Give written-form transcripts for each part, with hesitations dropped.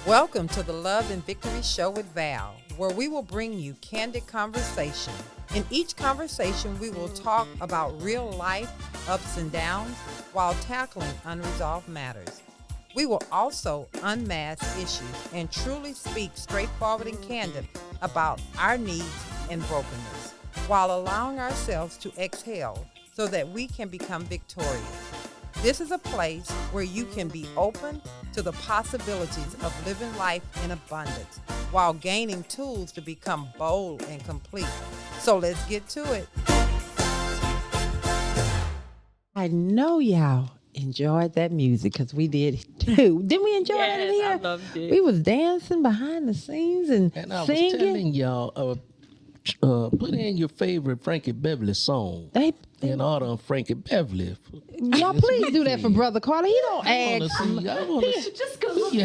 Welcome to the Love and Victory Show with Val, where we will bring you candid conversation. In each conversation, we will talk about real life ups and downs while tackling unresolved matters. We will also unmask issues and truly speak straightforward and candid about our needs and brokenness, while allowing ourselves to exhale so that we can become victorious. This is a place where you can be open to the possibilities of living life in abundance while gaining tools to become bold and complete. So let's get to it. I know y'all enjoyed that music because we did too. Didn't we enjoy it in here? I loved it. We was dancing behind the scenes and I singing. was telling y'all, put in your favorite Frankie Beverly song. They In honor of Frankie Beverly. y'all please do that for Brother Carter. He don't I ask. want to see. Just because Do you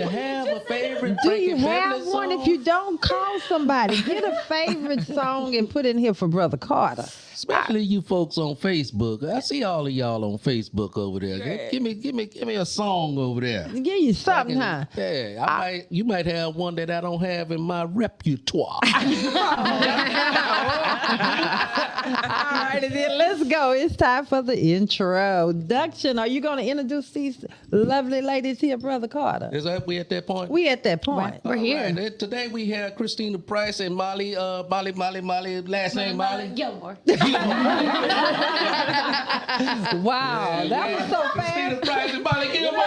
have a favorite Do Frankie you have Beverly one? song? If you don't, call somebody. Get a favorite song and put in here for Brother Carter. Especially you folks on Facebook. I see all of y'all on Facebook over there. Give me a song over there. Give you something, huh? Yeah, you might have one that I don't have in my repertoire. All righty, then let's go. It's time for the introduction. Are you going to introduce these lovely ladies here, Brother Carter? Is that we at that point? We at that point. We're here. Right. Today we have Christina Price and Molly, last name Molly. Gilmore. Wow, that was so Christina fast. Price and Molly Gilmore.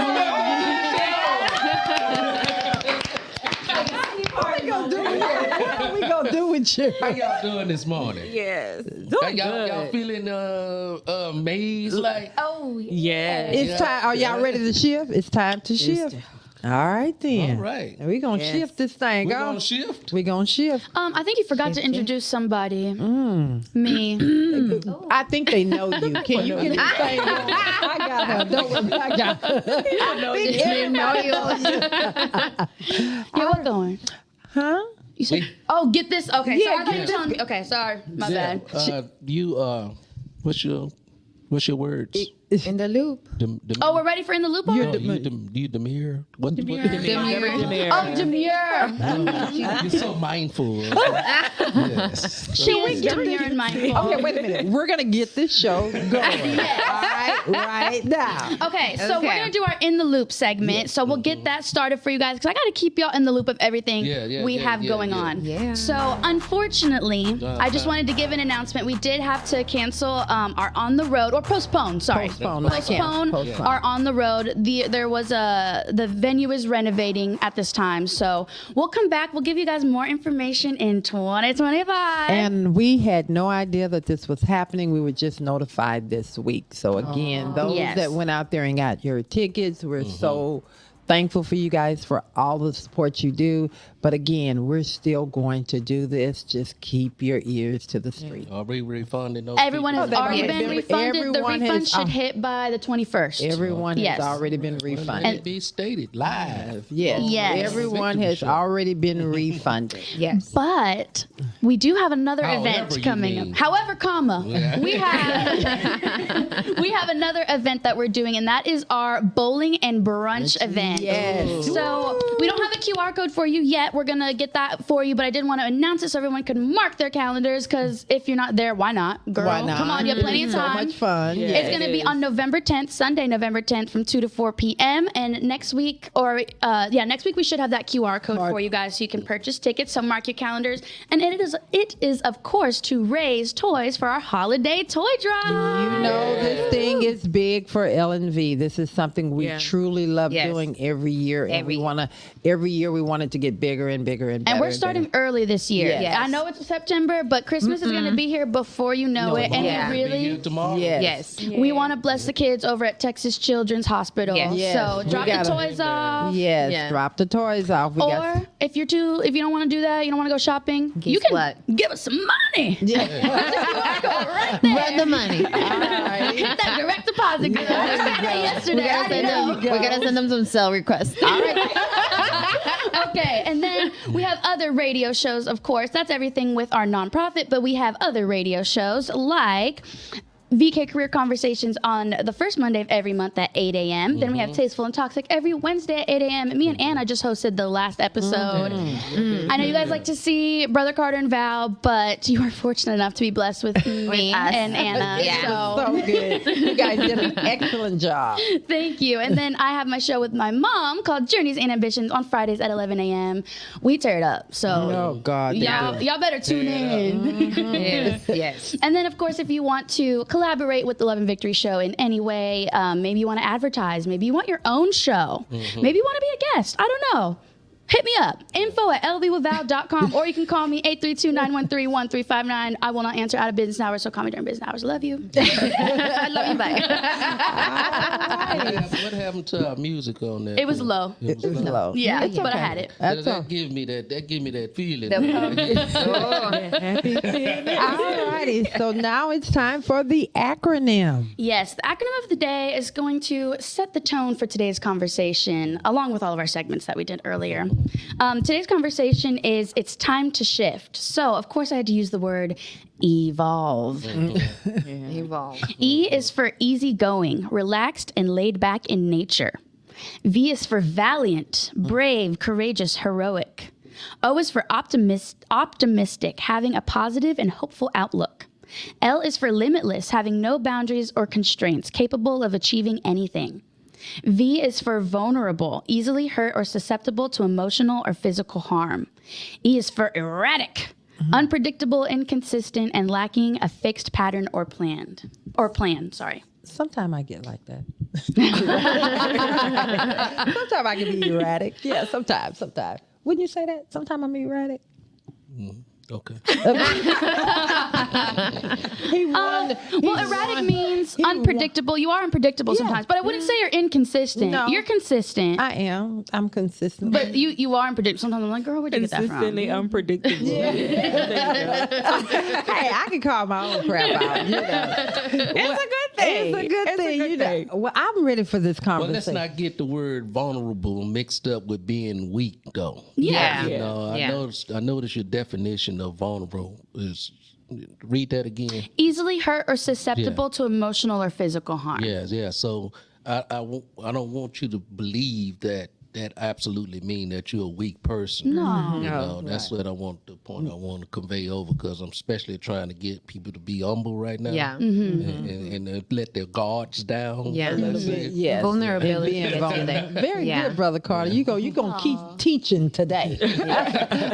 What we gonna do with you? What are we gonna do with you? How y'all doing this morning? Yes. Y'all feeling amazed like? Oh, yeah. It's time. Are y'all ready to shift? It's time to shift. All right then. All right. We're gonna shift this thing. We're Go. gonna shift. We're gonna shift. I think you forgot to introduce somebody. Me. I think they know you. Can you get this thing going? I got her. Don't worry. I got her. I think everybody knows you. Yeah, what going? Huh? You said, get this. Okay, Yeah, sorry. I thought you get were telling me. Okay, sorry. My bad. What's your words? In the loop. Oh, we're ready for In the Loop already? You Demir? What? Oh, Demir. You're so mindful. Yes. She is Demir and mindful. Okay, wait a minute. We're gonna get this show going. Yes. All right now. Okay, so we're going to do our In the Loop segment. So we'll get that started for you guys because I got to keep y'all in the loop of everything we have going on. Yeah. So unfortunately, I just wanted to give an announcement. We did have to cancel our On the Road, or postpone, sorry. Postpone our On the Road. The venue is renovating at this time. So we'll come back. We'll give you guys more information in 2025. And we had no idea that this was happening. We were just notified this week. So again, those that went out there and got your tickets, we're so thankful for you guys for all the support you do. But again, we're still going to do this. Just keep your ears to the street. Are we refunding those? Everyone has people? already been refunded. The Everyone refund has- should hit by the 21st. Everyone has Yes. already been refunded. Let it be stated live. Yes. Yes. Everyone Victory has show. already been refunded. Yes. But we do have another However event you coming mean. up. However, we have another event that we're doing, and that is our bowling and brunch event. Yes. So we don't have a QR code for you yet. We're gonna get that for you, but I did want to announce it so everyone could mark their calendars. Because if you're not there, why not, girl? Why not? Come on, you have plenty of time. So much fun. It's going to be on November 10th, Sunday, November 10th from 2 to 4 p.m. And next week, next week we should have that QR code for you guys so you can purchase tickets. So mark your calendars. And it is of course, to raise toys for our holiday toy drive. You know, this thing is big for L&V. This is something we truly love doing every year. And every year we want it to get bigger and bigger and better. And we're starting early this year. Yes. I know it's September, but Christmas is going to be here before you know it. And it really, tomorrow. Yes. we want to bless the kids over at Texas Children's Hospital. Yes. So drop the toys off. Yes, drop the toys off. Or if you don't want to do that, you don't want to go shopping, you can give us some money. Right there. Run the money. Hit that direct deposit. Girl. I said that yesterday. We gotta send them some sell requests. All right. Okay, and then we have other radio shows, of course. That's everything with our nonprofit, but we have other radio shows like VK Career Conversations on the first Monday of every month at 8 a.m. Then we have Tasteful and Toxic every Wednesday at 8 a.m. Me and Anna just hosted the last episode. I know you guys like to see Brother Carter and Val, but you are fortunate enough to be blessed with me and Anna. So good. You guys did an excellent job. Thank you. And then I have my show with my mom called Journeys and Ambitions on Fridays at 11 a.m. We tear it up. So Oh, God. y'all better tune in. Yes. And then, of course, if you want to collaborate with the Love and Victory Show in any way, maybe you want to advertise, maybe you want your own show, maybe you want to be a guest, I don't know. Hit me up, info@lbwithval.com, or you can call me 832-913-1359. I will not answer out of business hours, so call me during business hours. Love you. I love you, bye. What happened to our music on that? It was low. It was low. Yeah, but I had it. That's that give me that feeling. All righty. So now it's time for the acronym. Yes, the acronym of the day is going to set the tone for today's conversation, along with all of our segments that we did earlier. Today's conversation is it's time to shift. So, of course, I had to use the word evolve. Evolve. E is for easygoing, relaxed, and laid back in nature. V is for valiant, brave, courageous, heroic. O is for optimistic, having a positive and hopeful outlook. L is for limitless, having no boundaries or constraints, capable of achieving anything. V is for vulnerable, easily hurt or susceptible to emotional or physical harm. E is for erratic, unpredictable, inconsistent, and lacking a fixed pattern or plan. Sometimes I get like that. Sometimes I can be erratic. Yeah, sometimes. Wouldn't you say that? Sometimes I'm erratic. Okay. Erratic means unpredictable. You are unpredictable sometimes, but I wouldn't say you're inconsistent. No. You're consistent. I am. I'm consistent. But you are unpredictable. Sometimes I'm like, girl, where'd you get that from? Consistently unpredictable. Hey, I can call my own crap out. You know. It's a good thing. It's a good thing. You know. Well, I'm ready for this Well, conversation. let's not get the word vulnerable mixed up with being weak, though. Yeah. You know, Yeah. I noticed your definition of vulnerable is. Read that again. Easily hurt or susceptible to emotional or physical harm. Yeah. So I don't want you to believe that absolutely mean that you're a weak person. No. You know, that's what I want to convey over, because I'm especially trying to get people to be humble right now. Yeah. And let their guards down. Yeah. That's it. Yes. Vulnerability Being gets you vulnerable. there. Very Yeah. good, Brother Carter. You're gonna keep teaching today.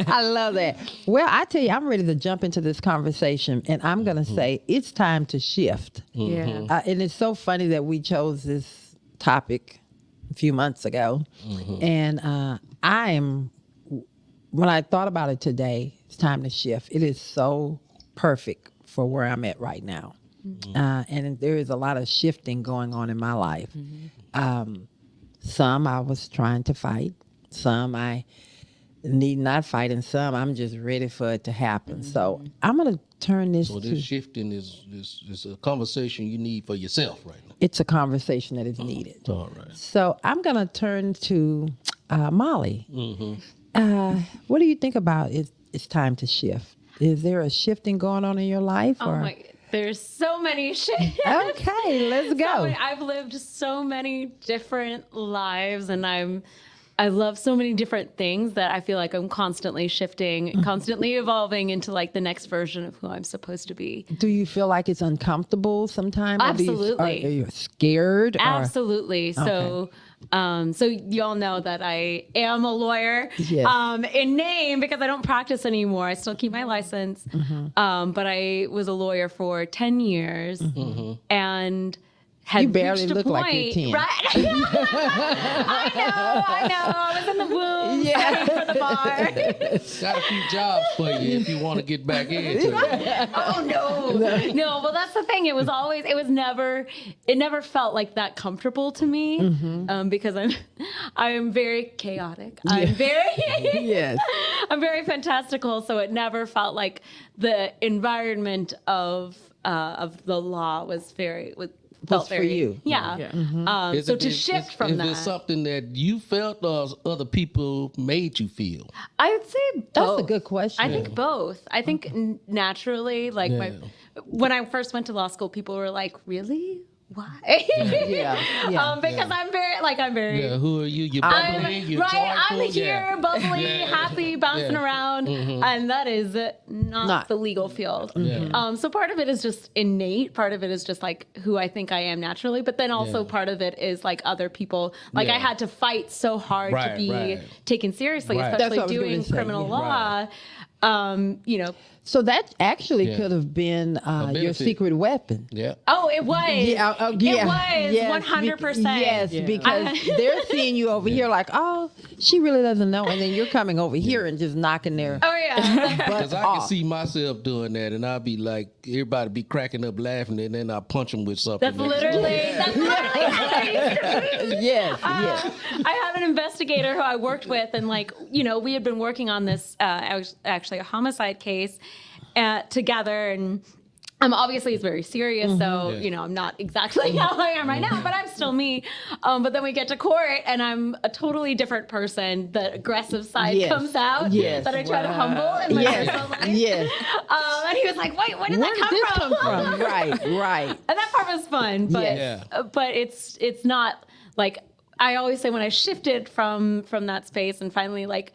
I love that. Well, I tell you, I'm ready to jump into this conversation, and I'm gonna say it's time to shift. Yeah. And it's so funny that we chose this topic a few months ago, and when I thought about it today, it's time to shift. It is so perfect for where I'm at right now. And there is a lot of shifting going on in my life. Some I was trying to fight, some I need not fight, and some I'm just ready for it to happen. So I'm going to turn this So to, this shifting is a conversation you need for yourself right now. it's a conversation that is needed. All right. So I'm going to turn to Molly. What do you think about it's time to shift? Is there a shifting going on in your life? Oh my, there's so many shifts. Okay, let's go. I've lived so many different lives, and I love so many different things that I feel like I'm constantly shifting, constantly evolving into like the next version of who I'm supposed to be. Do you feel like it's uncomfortable sometimes? Absolutely. Are you scared? Absolutely. So y'all know that I am a lawyer, Yes. in name, because I don't practice anymore. I still keep my license. But I was a lawyer for 10 years and had You barely reached a look point, like you're 10. Right? I know. I was in the womb studying for the bar. Got a few jobs for you if you want to get back into it. Oh no. Well, that's the thing. It never felt like that comfortable to me, because I'm very chaotic. I'm Yes. I'm very fantastical. So it never felt like the environment of the law felt for very you. Yeah. Is So it- to is- shift is, from is that, it something that you felt or other people made you feel? I would say both. That's a good question. I think both. I think naturally, like when I first went to law school, people were like, really? Why? Because I'm very. Yeah, who are you? You're bubbly, you're I'm joyful, here, bubbly, happy, bouncing around, and that is not the legal field. So part of it is just innate. Part of it is just like who I think I am naturally, but then also part of it is like other people. Like I had to fight so hard to be taken seriously, especially doing criminal law. You know. So that actually could have been your secret weapon. Yeah. Oh, it was. It was 100%. Yes, because they're seeing you over here like, oh, she really doesn't know, and then you're coming over here and just knocking their. Oh yeah. Because I can see myself doing that, and I'll be like, everybody be cracking up laughing, and then I punch them with something. That's literally Yes. I have an investigator who I worked with, and like, you know, we had been working on this actually a homicide case together, and obviously it's very serious, so you know, I'm not exactly how I am right now, but I'm still me. But then we get to court, and I'm a totally different person. The aggressive side comes out that I try to humble in my personal life. And he was like, "Wait, where did that come from?" Right. And that part was fun, but it's not like I always say when I shifted from that space and finally like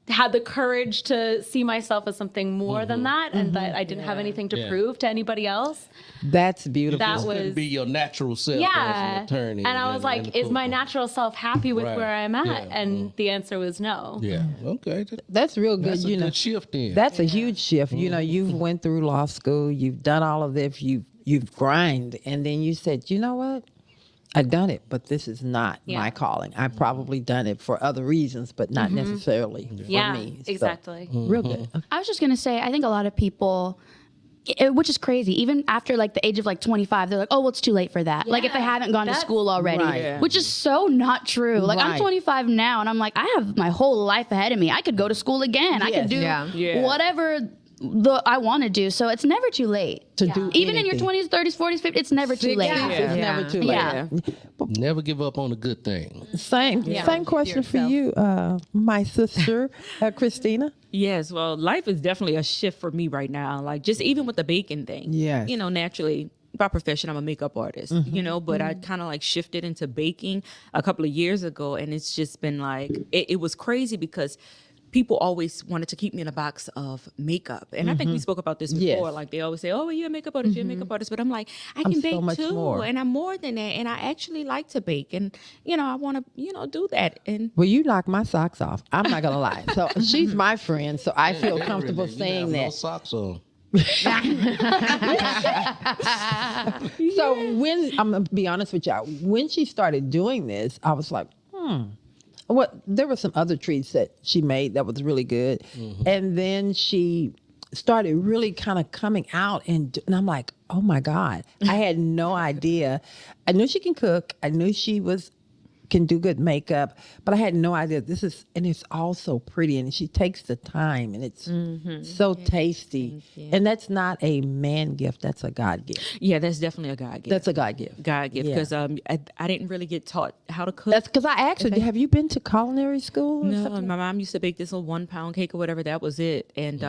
had the courage to see myself as something more than that, and that I didn't have anything to prove to anybody else. That's beautiful. That was be your natural self as an attorney. And I was like, is my natural self happy with where I'm at? And the answer was no. Yeah. Okay. That's real good. That's a good shift in. That's a huge shift. You know, you've went through law school, you've done all of this, you've grind, and then you said, you know what? I've done it, but this is not my calling. I've probably done it for other reasons, but not necessarily for me. So, Exactly. real good. I was just going to say, I think a lot of people, which is crazy, even after like the age of like 25, they're like, oh, well, it's too late for that. Like if they haven't gone to school already, which is so not true. Like I'm 25 now, and I'm like, I have my whole life ahead of me. I could go to school again. I could do whatever I want to do. So it's never too late to do even in your 20s, 30s, 40s, 50s. It's never too late. It's never too late. Never give up on a good thing. Same question for you, my sister, Christina. Yes, well, life is definitely a shift for me right now. Like just even with the baking thing. Yes. You know, naturally, by profession, I'm a makeup artist, you know, but I kind of like shifted into baking a couple of years ago. And it's just been like, it was crazy because people always wanted to keep me in a box of makeup. And I think we spoke about this before. Like they always say, oh, well, you're a makeup artist, you're a makeup artist. But I'm like, I can bake too. More. And I'm more than that. And I actually like to bake. And, you know, I want to, you know, do that. And well, you knock my socks off. I'm not going to lie. So she's my friend. So I feel comfortable saying that. No socks on. So when, I'm going to be honest with y'all, when she started doing this, I was like, there were some other treats that she made that was really good. And then she started really kind of coming out and I'm like, oh my God, I had no idea. I knew she can cook. I knew she can do good makeup, but I had no idea and it's all so pretty, and she takes the time, and it's so tasty. And that's not a man gift, that's a God gift. Yeah, that's definitely a God gift. That's a God gift. Because I didn't really get taught how to cook. That's because I asked her, have you been to culinary school? No, my mom used to bake this little 1 pound cake or whatever. That was it. And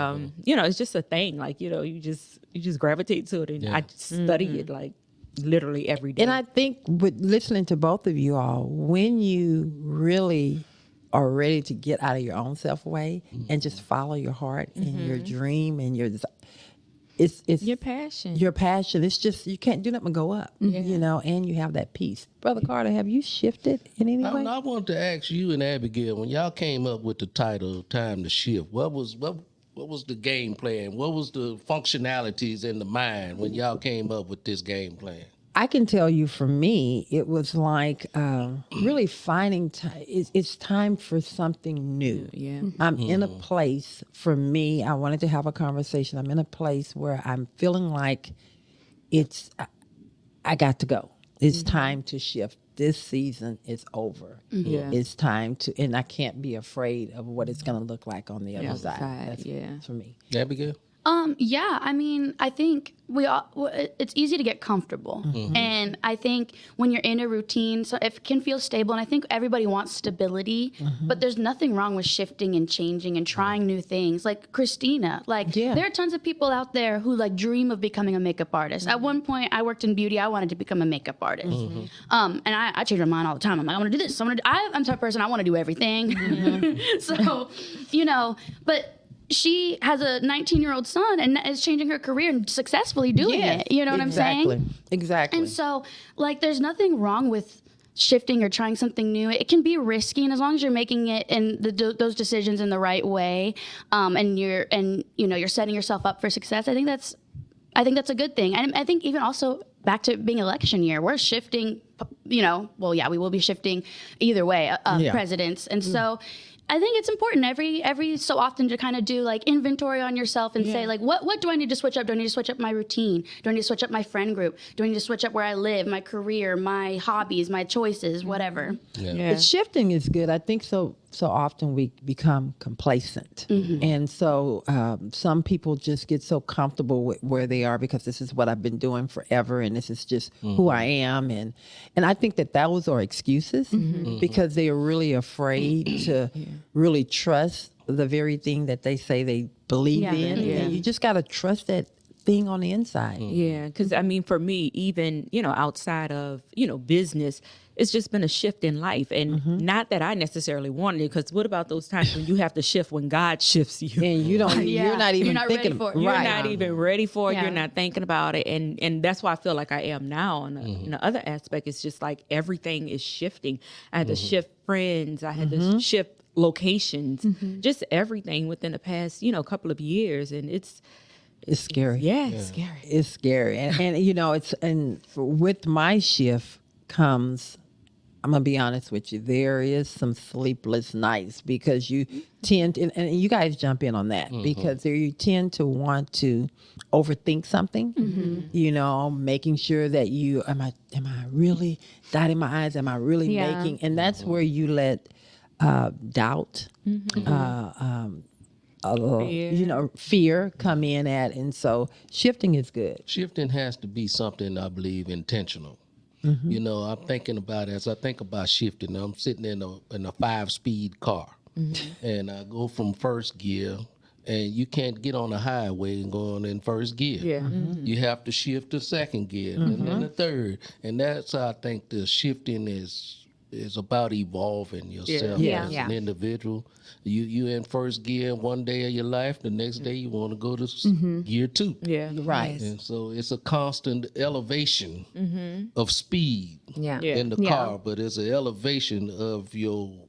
you know, it's just a thing. Like, you know, you just gravitate to it, and I study it like literally every day. And I think with listening to both of you all, when you really are ready to get out of your own self way and just follow your heart and your dream and your it's your passion. Your passion. It's just, you can't do nothing but go up, you know, and you have that peace. Brother Carter, have you shifted in any way? I wanted to ask you and Abigail, when y'all came up with the title Time to Shift, what was the game plan? What was the functionalities in the mind when y'all came up with this game plan? I can tell you, for me, it was like really finding it's time for something new. I'm in a place, for me, I wanted to have a conversation. I'm in a place where I'm feeling like I got to go. It's time to shift. This season is over. It's time to, and I can't be afraid of what it's going to look like on the other side. That's for me. Abigail? Yeah, I mean, I think it's easy to get comfortable. And I think when you're in a routine, so it can feel stable. And I think everybody wants stability, but there's nothing wrong with shifting and changing and trying new things. Like Christina, there are tons of people out there who like dream of becoming a makeup artist. At one point, I worked in beauty. I wanted to become a makeup artist. And I change my mind all the time. I'm like, I want to do this. I'm the type of person, I want to do everything. So, but she has a 19-year-old son and is changing her career and successfully doing it. You know what I'm saying? Exactly. And so, like, there's nothing wrong with shifting or trying something new. It can be risky, and as long as you're making it in those decisions in the right way, and you're setting yourself up for success, I think that's a good thing. And I think even also back to being election year, we're shifting. We will be shifting either way, presidents, and so. I think it's important every so often to kind of do like inventory on yourself and say like, what do I need to switch up? Do I need to switch up my routine? Do I need to switch up my friend group? Do I need to switch up where I live, my career, my hobbies, my choices, whatever? But shifting is good. I think so often we become complacent. And so some people just get so comfortable with where they are because this is what I've been doing forever and this is just who I am. And I think that those are excuses because they are really afraid to really trust the very thing that they say they believe in. And you just got to trust that thing on the inside. Yeah, because I mean, for me, even, outside of, business, it's just been a shift in life. And not that I necessarily wanted it, because what about those times when you have to shift when God shifts you? And you don't, you're not even thinking ready for it. You're not even ready for it. You're not thinking about it. And that's why I feel like I am now. And in the other aspect, it's just like everything is shifting. I had to shift friends. I had to shift locations, just everything within the past, couple of years. And it's scary. Yeah, it's scary. It's scary. And with my shift comes, I'm going to be honest with you, there is some sleepless nights because you tend to, and you guys jump in on that, because you tend to want to overthink something, making sure that am I really dotting my I's? Am I really making? And that's where you let doubt, fear come in at. And so shifting is good. Shifting has to be something, I believe, intentional. I'm thinking about, as I think about shifting, I'm sitting in a 5-speed car and I go from first gear, and you can't get on the highway and go on in first gear. Yeah. You have to shift to second gear and then the third. And that's how I think the shifting is about evolving yourself as an individual. You in first gear one day of your life, the next day you want to go to gear 2. Yeah. Right. And so it's a constant elevation of speed in the car, but it's an elevation of your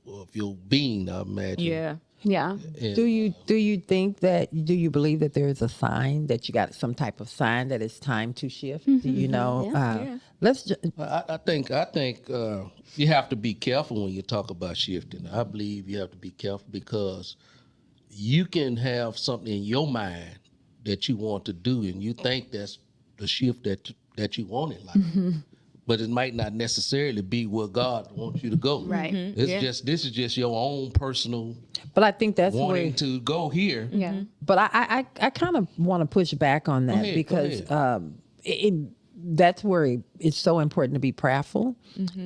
being, I imagine. Yeah. Yeah. Do you think that, do you believe that there is a sign that you got some type of sign that it's time to shift? Do you know? I think you have to be careful when you talk about shifting. I believe you have to be careful because you can have something in your mind that you want to do, and you think that's the shift that you want in life. But it might not necessarily be where God wants you to go. Right. This is just your own personal. But I think that's wanting to go here. Yeah. But I kind of want to push back on that because that's where it's so important to be prayerful.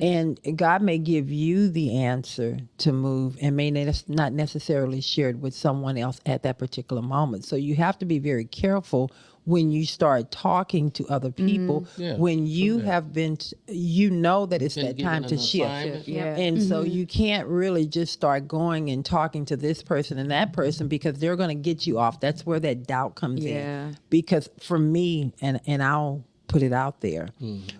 And God may give you the answer to move and may not necessarily share it with someone else at that particular moment. So you have to be very careful when you start talking to other people, when you have been, that it's that time to shift. And so you can't really just start going and talking to this person and that person because they're going to get you off. That's where that doubt comes in. Because for me, and I'll put it out there,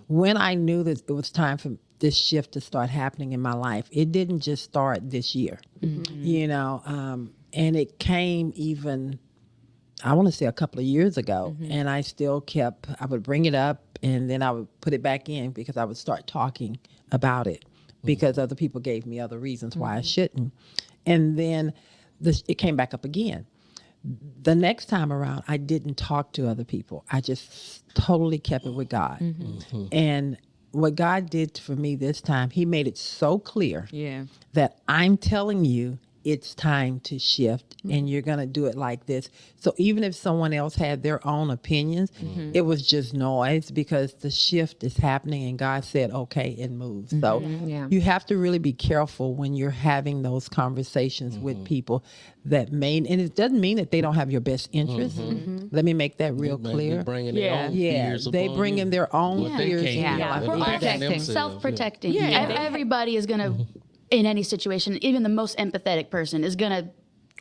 when I knew that it was time for this shift to start happening in my life, it didn't just start this year, and it came even, I want to say a couple of years ago, and I still I would bring it up and then I would put it back in because I would start talking about it because other people gave me other reasons why I shouldn't. And then it came back up again. The next time around, I didn't talk to other people. I just totally kept it with God. And what God did for me this time, he made it so clear that I'm telling you it's time to shift and you're going to do it like this. So even if someone else had their own opinions, it was just noise because the shift is happening and God said, okay, and move. So you have to really be careful when you're having those conversations with people that and it doesn't mean that they don't have your best interest. Let me make that real clear. Bringing their own fears they upon bring you. in their own What they fears. can't in your handle. life. We're all Protecting themselves. self-protecting. Yeah. Everybody is going to, in any situation, even the most empathetic person is going to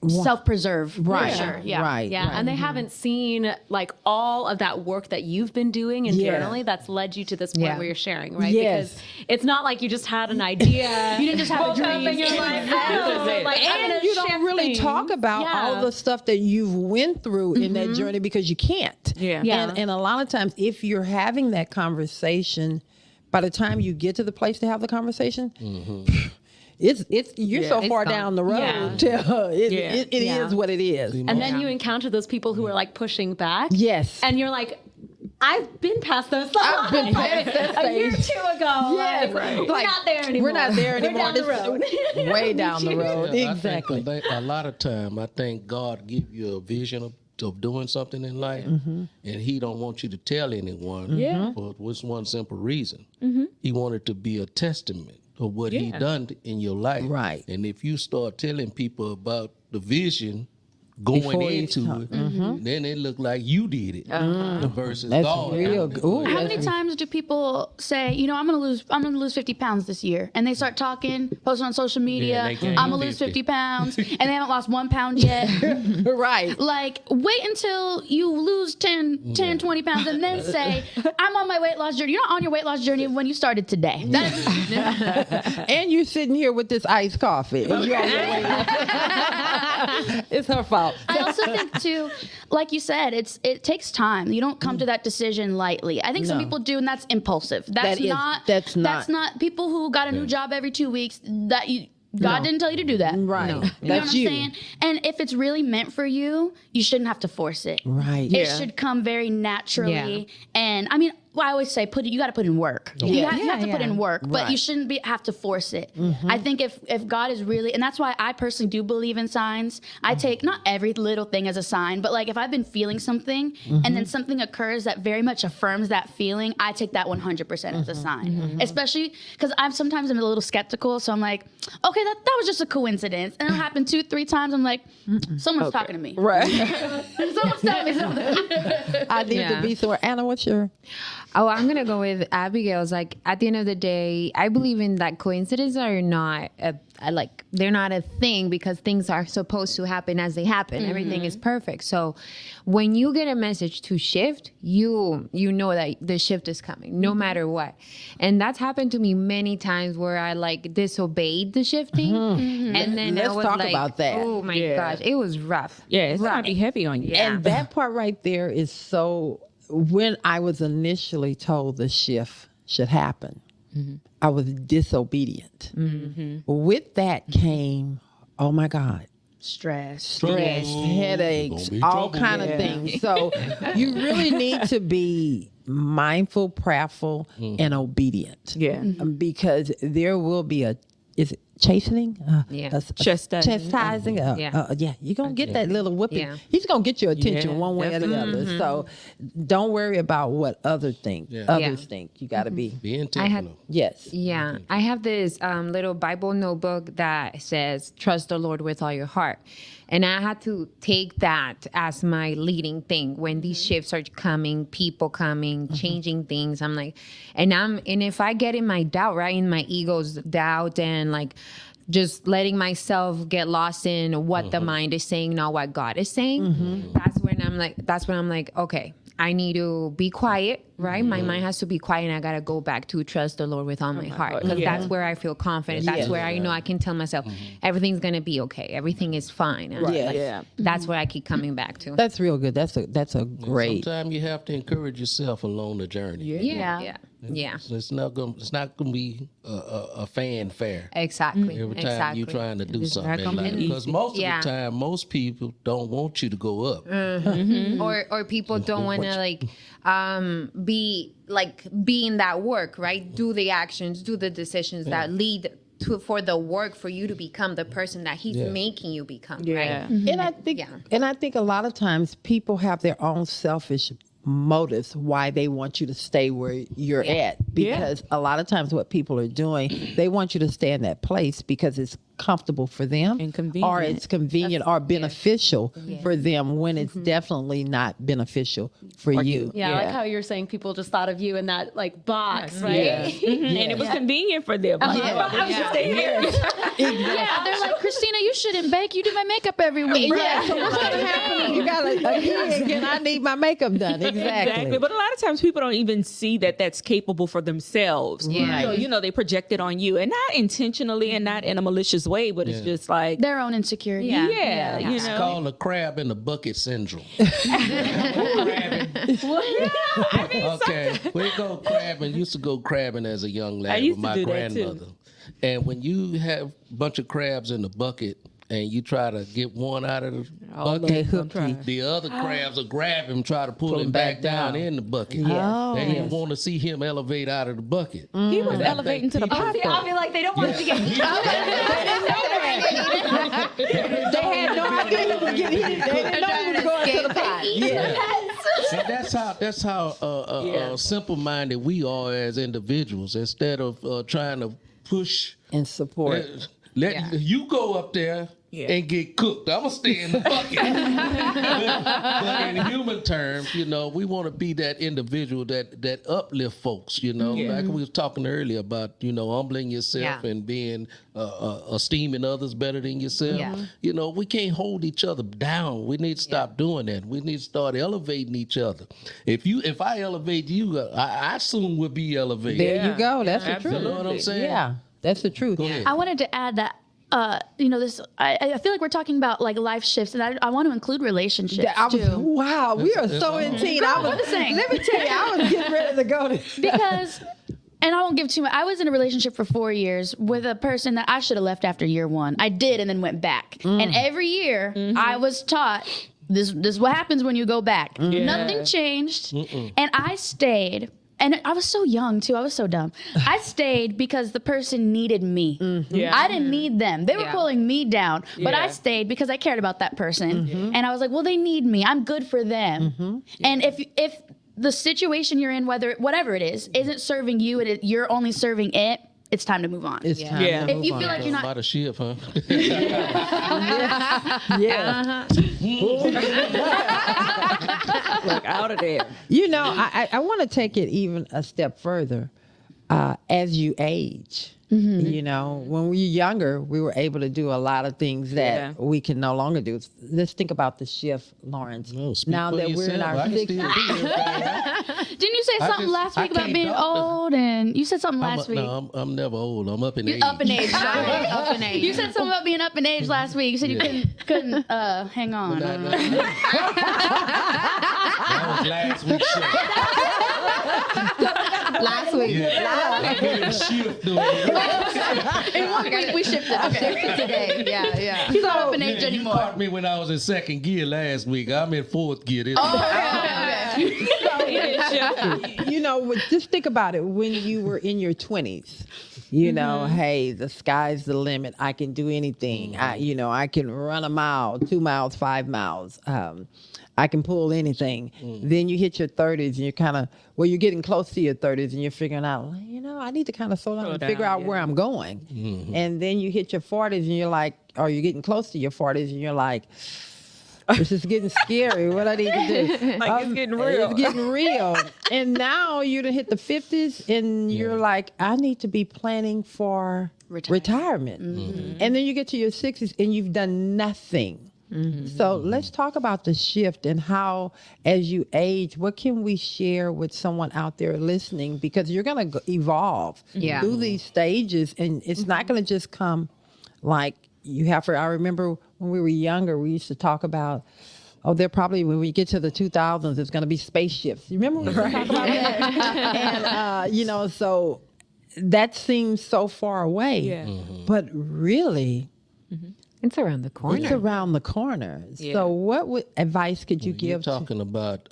self-preserve. Right. For sure. Yeah. Right. Yeah, and they haven't seen like all of that work that you've been doing internally that's led you to this point where you're sharing, right? Yes. Because it's not like you just had an idea. You didn't just have a woke up dream. and you're like, oh, like, I'm And gonna you don't shift really things. talk about all the stuff that you've went through in that journey because you can't. Yeah. Yeah. And a lot of times if you're having that conversation, by the time you get to the place to have the conversation, it's you're so it's far gone. down the road. Yeah. It is what it is. And then you encounter those people who are like pushing back. Yes. And you're like, I've been past those. I've been past that a year or stage. two ago. Yes. Like, we're not there anymore. We're not there anymore. We're down the road. This- way down the road. Yeah, Exactly. I think a lot of time, I think God give you a vision of doing something in life, and He don't want you to tell anyone for one simple reason. He wanted to be a testament of what He done in your life. Right. And if you start telling people about the vision going Before you into talk. it, then it look like you did it versus That's God. real did it. good. Ooh, How that's many times do people say, you know, I'm gonna lose 50 pounds this year, and they start talking, posting on social media, they gain I'm gonna lose 50 pounds, and they haven't lost 1 pound yet. right. Like, wait until you lose 10, 20 pounds, and then say, I'm on my weight loss journey. You're not on your weight loss journey when you started today. And you're sitting here with this iced coffee. And you're on your way. It's her fault. I also think too, like you said, it takes time. You don't come to that decision lightly. I think some No. people do, and that's impulsive. That's That's not people who got a new job every 2 weeks. God didn't tell you to do that. right. You know That's what I'm saying? And if it's really meant for you, you shouldn't have to force it. Right. It should come very naturally. And I mean, I always say, you got to put in work. You have to put in work, but you shouldn't have to force it. I think if God is really, and that's why I personally do believe in signs. I take not every little thing as a sign, but like if I've been feeling something and then something occurs that very much affirms that feeling, I take that 100% as a sign. Especially because I'm a little skeptical, so I'm like, okay, that was just a coincidence, and it happened 2-3 times. I'm like, someone's talking to me. Right. Someone's telling me something. I need to be somewhere. Anna, what's your? Oh, I'm gonna go with Abigail's. Like at the end of the day, I believe in that coincidences are not they're not a thing because things are supposed to happen as they happen. Everything is perfect. So when you get a message to shift, you know that the shift is coming, no matter what. And that's happened to me many times where I like disobeyed the shifting, and then Let's I was talk like, about that. oh my gosh, it was rough. Yeah, it's gonna be heavy on you. Yeah. And that part right there is so. When I was initially told the shift should happen, I was disobedient. With that came, oh my God, Stress. headaches, Gonna be all trouble. kind of things. So you really need to be mindful, prayerful, and obedient. Yeah. Because there will be is it chastening? Chastising. You're going to get that little whipping. Yeah. He's going to get your attention Yeah, one way or the other. So don't worry about what others think. Others think. You got to be. Be intentional. Yes. Yeah, I have this little Bible notebook that says, trust the Lord with all your heart. And I had to take that as my leading thing when these shifts are coming, people coming, changing things. I'm like, and if I get in my doubt, right, in my ego's doubt and like just letting myself get lost in what the mind is saying, not what God is saying, that's when I'm like, okay, I need to be quiet, right? My mind has to be quiet, and I got to go back to trust the Lord with all my heart. Because that's where I feel confident. That's where I know I can tell myself, everything's going to be okay. Everything is fine. And that's what I keep coming back to. That's real good. That's a great. Sometimes you have to encourage yourself along the journey. Yeah. So it's not gonna be a fanfare. Exactly. Every time you're trying to do something in gonna be life, because most of Yeah. the time, most people don't want you to go up. Or people don't want to be in that work, right? Do the actions, do the decisions that lead for the work for you to become the person that he's making you become, Yeah. right? And I think a lot of times people have their own selfish motives why they want you to stay where you're at, because a lot of times what people are doing, they want you to stay in that place because it's comfortable for them And convenient. or it's convenient or beneficial for them, when it's definitely not beneficial for you. Yeah, I like how you're saying people just thought of you in that like box, right? And it was convenient for them. Like, I should stay here. Yeah, they're like, Christina, you shouldn't bake. You do my makeup every week. Yeah, so what's going to happen? You got a gig and I need my makeup done. Exactly. But a lot of times people don't even see that that's capable for themselves. Yeah. So, you know, they project it on you, and not intentionally and not in a malicious way, but it's just like, Their own insecurity. yeah, you It's know. called the crab in the bucket syndrome. Okay, we go crabbing. Used to go crabbing as a young lad used with to my do that, too. grandmother. And when you have a bunch of crabs in the bucket and you try to get one out of the They bucket, hook you. the other crabs will grab him, try to pull him back down in the bucket. Oh. They didn't want to see him elevate out of the bucket. He was elevating to the I'll platform. be like, they don't want you to get They had no idea he was getting hit. They didn't know he was going to the pot. And that's how simple-minded we are as individuals. Instead of trying to push And support. let you go up there and get cooked. I'm gonna stay in the bucket. But in human terms, you know, we want to be that individual that uplift folks. You know, like we was talking earlier about, you know, humbling yourself and being esteeming others better than yourself. Yeah. You know, we can't hold each other down. We need to stop doing that. We need to start elevating each other. If I elevate you, I soon will be elevated. There you go. That's the truth. You know what I'm saying? Yeah, that's the truth. Go ahead. I wanted to add that, you know, this. I feel like we're talking about like life shifts, and I want to include relationships too. Wow, we are so in tune. saying. Let me tell you, I was getting ready to go to. Because, and I won't give too much. I was in a relationship for 4 years with a person that I should have left after year one. I did, and then went back. And every year I was taught this is what happens when you go back. Nothing changed, and I stayed. And I was so young too. I was so dumb. I stayed because the person needed me. I didn't need them. They were pulling me down, but I stayed because I cared about that person. And I was like, well, they need me. I'm good for them. And if the situation you're in, whatever it is, isn't serving you and you're only serving it, it's time to move on. It's time. Yeah. To If move you on. feel like you're A not, lot of shit, huh? Yeah. Like out of there. You know, I want to take it even a step further. As you age, you know, when we were younger, we were able to do a lot of things that we can no longer do. Let's think about the shift, Lawrence. No, speak now for that we're in yourself. our I can 60s. still do everything. didn't you say something last I week about can't being doctor. old? And you said something last week. No, I'm never old. I'm up in age. Up in age. Up in age. You said something about being up in age last week. You said you couldn't hang on. That was last week's show. Last week. Shift doing it. In 1 week we shifted. Okay. Today, yeah. He's not up in age You anymore. caught me when I was in second gear last week. I'm in fourth gear this week. You know, just think about it. When you were in your 20s, you know, hey, the sky's the limit. I can do anything. I can run a mile, 2 miles, 5 miles. I can pull anything. Then you hit your 30s and you're kind of, you're getting close to your 30s and you're figuring out, you know, I need to kind of slow down and figure out where I'm going. And then you hit your 40s and you're like, or you're getting close to your 40s and you're like, this is getting scary. What I need to do? Like it's getting real. It's getting real. And now you done hit the 50s and you're like, I need to be planning for retirement. And then you get to your 60s and you've done nothing. So let's talk about the shift and how, as you age, what can we share with someone out there listening? Because you're going to evolve through these stages, and it's not going to just come like you have. I remember when we were younger, we used to talk about, they're probably, when we get to the 2000s, it's going to be spaceships. You remember when we used to talk about that? And, you know, so that seems so far away. But really, It's around the corner. it's around the corner. So what advice could you You're give? talking about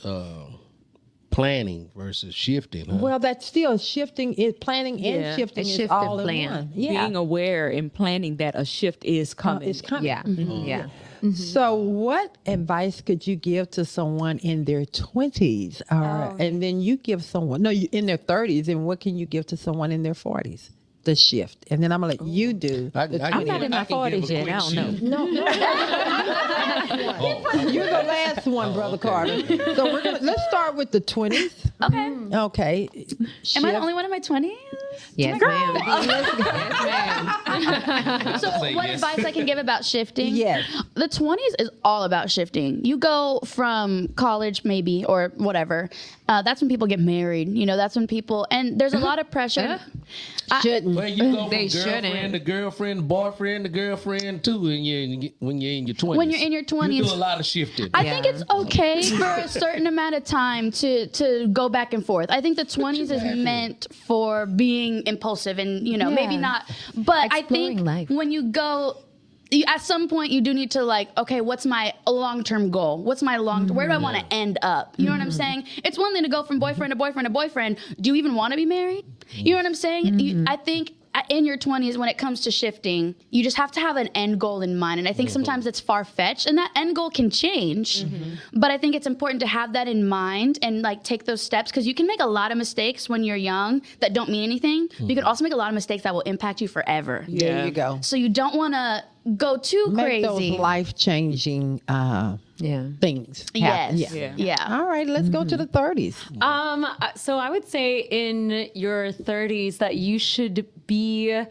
planning versus shifting. Huh? Well, that's still shifting. Planning and shifting A is shift all and in plan. one. Yeah. Being aware and planning that a shift is coming. It's coming. Yeah. Yeah. So, what advice could you give to someone in their 20s, and then you give someone in their 30s, and what can you give to someone in their 40s? The shift, and then I'm gonna let you do. I'm not in my 40s yet. I don't know. You're the last one, Brother Carter. So let's start with the 20s. Okay. Okay. Am I the only one in my 20s? Yes, ma'am. Yes, ma'am. So what advice I can give about shifting? Yes. The 20s is all about shifting. You go from college maybe or whatever. That's when people get married. That's when people, and there's a lot of pressure. Shouldn't. Well, you go from They girlfriend shouldn't. to girlfriend, boyfriend to girlfriend too when you're in your 20s. When you're in your 20s. You do a lot of shifting. I think it's okay for a certain amount of time to go back and forth. I think the 20s is meant for being impulsive and, maybe not. But I think Exploring life. when you go, at some point you do need to okay, what's my long-term goal? What's my where do I want to end up? You know what I'm saying? It's one thing to go from boyfriend to boyfriend to boyfriend. Do you even want to be married? You know what I'm saying? I think in your 20s, when it comes to shifting, you just have to have an end goal in mind. And I think sometimes it's far-fetched, and that end goal can change. But I think it's important to have that in mind and take those steps, because you can make a lot of mistakes when you're young that don't mean anything. But you can also make a lot of mistakes that will impact you forever. There you go. So you don't want to go too Make crazy. those life-changing things. happen. Yes. Yeah. All right, let's go to the 30s. So I would say in your 30s that you should be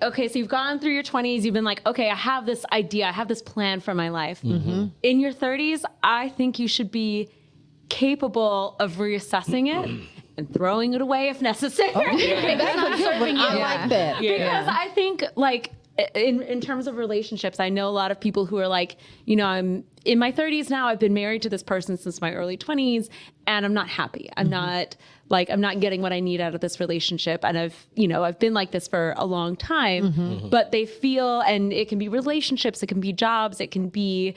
okay, so you've gone through your 20s, you've been okay, I have this idea, I have this plan for my life. In your 30s, I think you should be capable of reassessing it and throwing it away if necessary. If it's not serving you. I like that. Because I think in terms of relationships, I know a lot of people who are I'm in my 30s now, I've been married to this person since my early 20s, and I'm not happy. I'm not I'm not getting what I need out of this relationship. And I've been like this for a long time, but they feel, and it can be relationships, it can be jobs, it can be,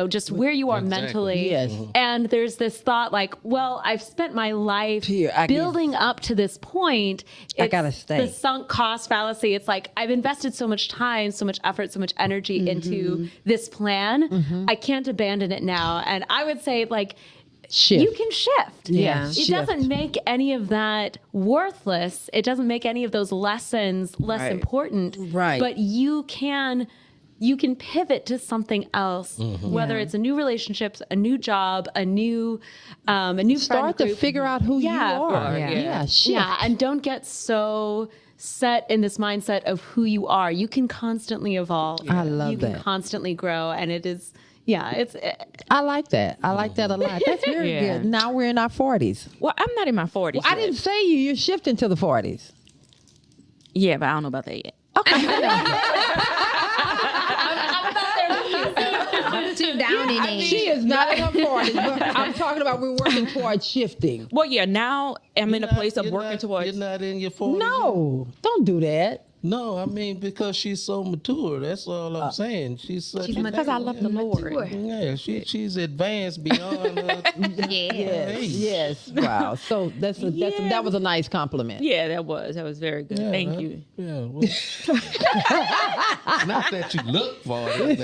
just where you are mentally. Yes. And there's this thought well, I've spent my life Here, building up to this point. I gotta stay. The sunk cost fallacy. It's I've invested so much time, so much effort, so much energy into this plan. I can't abandon it now. And I would say Shift. you can shift. Yeah. It doesn't make any of that worthless. It doesn't make any of those lessons less important. Right. But you can pivot to something else, whether it's a new relationship, a new job, a new friend Start to group. figure out who you are. Yeah. Shift. Yeah, and don't get so set in this mindset of who you are. You can constantly evolve. I love you can that. constantly grow, and it is. I like that. I like that a lot. That's very Yeah. good. Now we're in our 40s. Well, I'm not in my 40s. I yet. didn't say you're shifting to the 40s. Yeah, but I don't know about that yet. Too down in age. She is not in her 40s, but I'm talking about we're working towards shifting. Well, yeah, now I'm in a place of working towards. You're not in your 40s. No, don't do that. No, I mean because she's so mature. That's all I'm saying. She's such She's a because I love the Lord. Yeah, she's advanced beyond her. Yeah. Yes. Wow. So that was a nice compliment. Yeah, that was very good. Thank you. Yeah. Well, not that you look for it.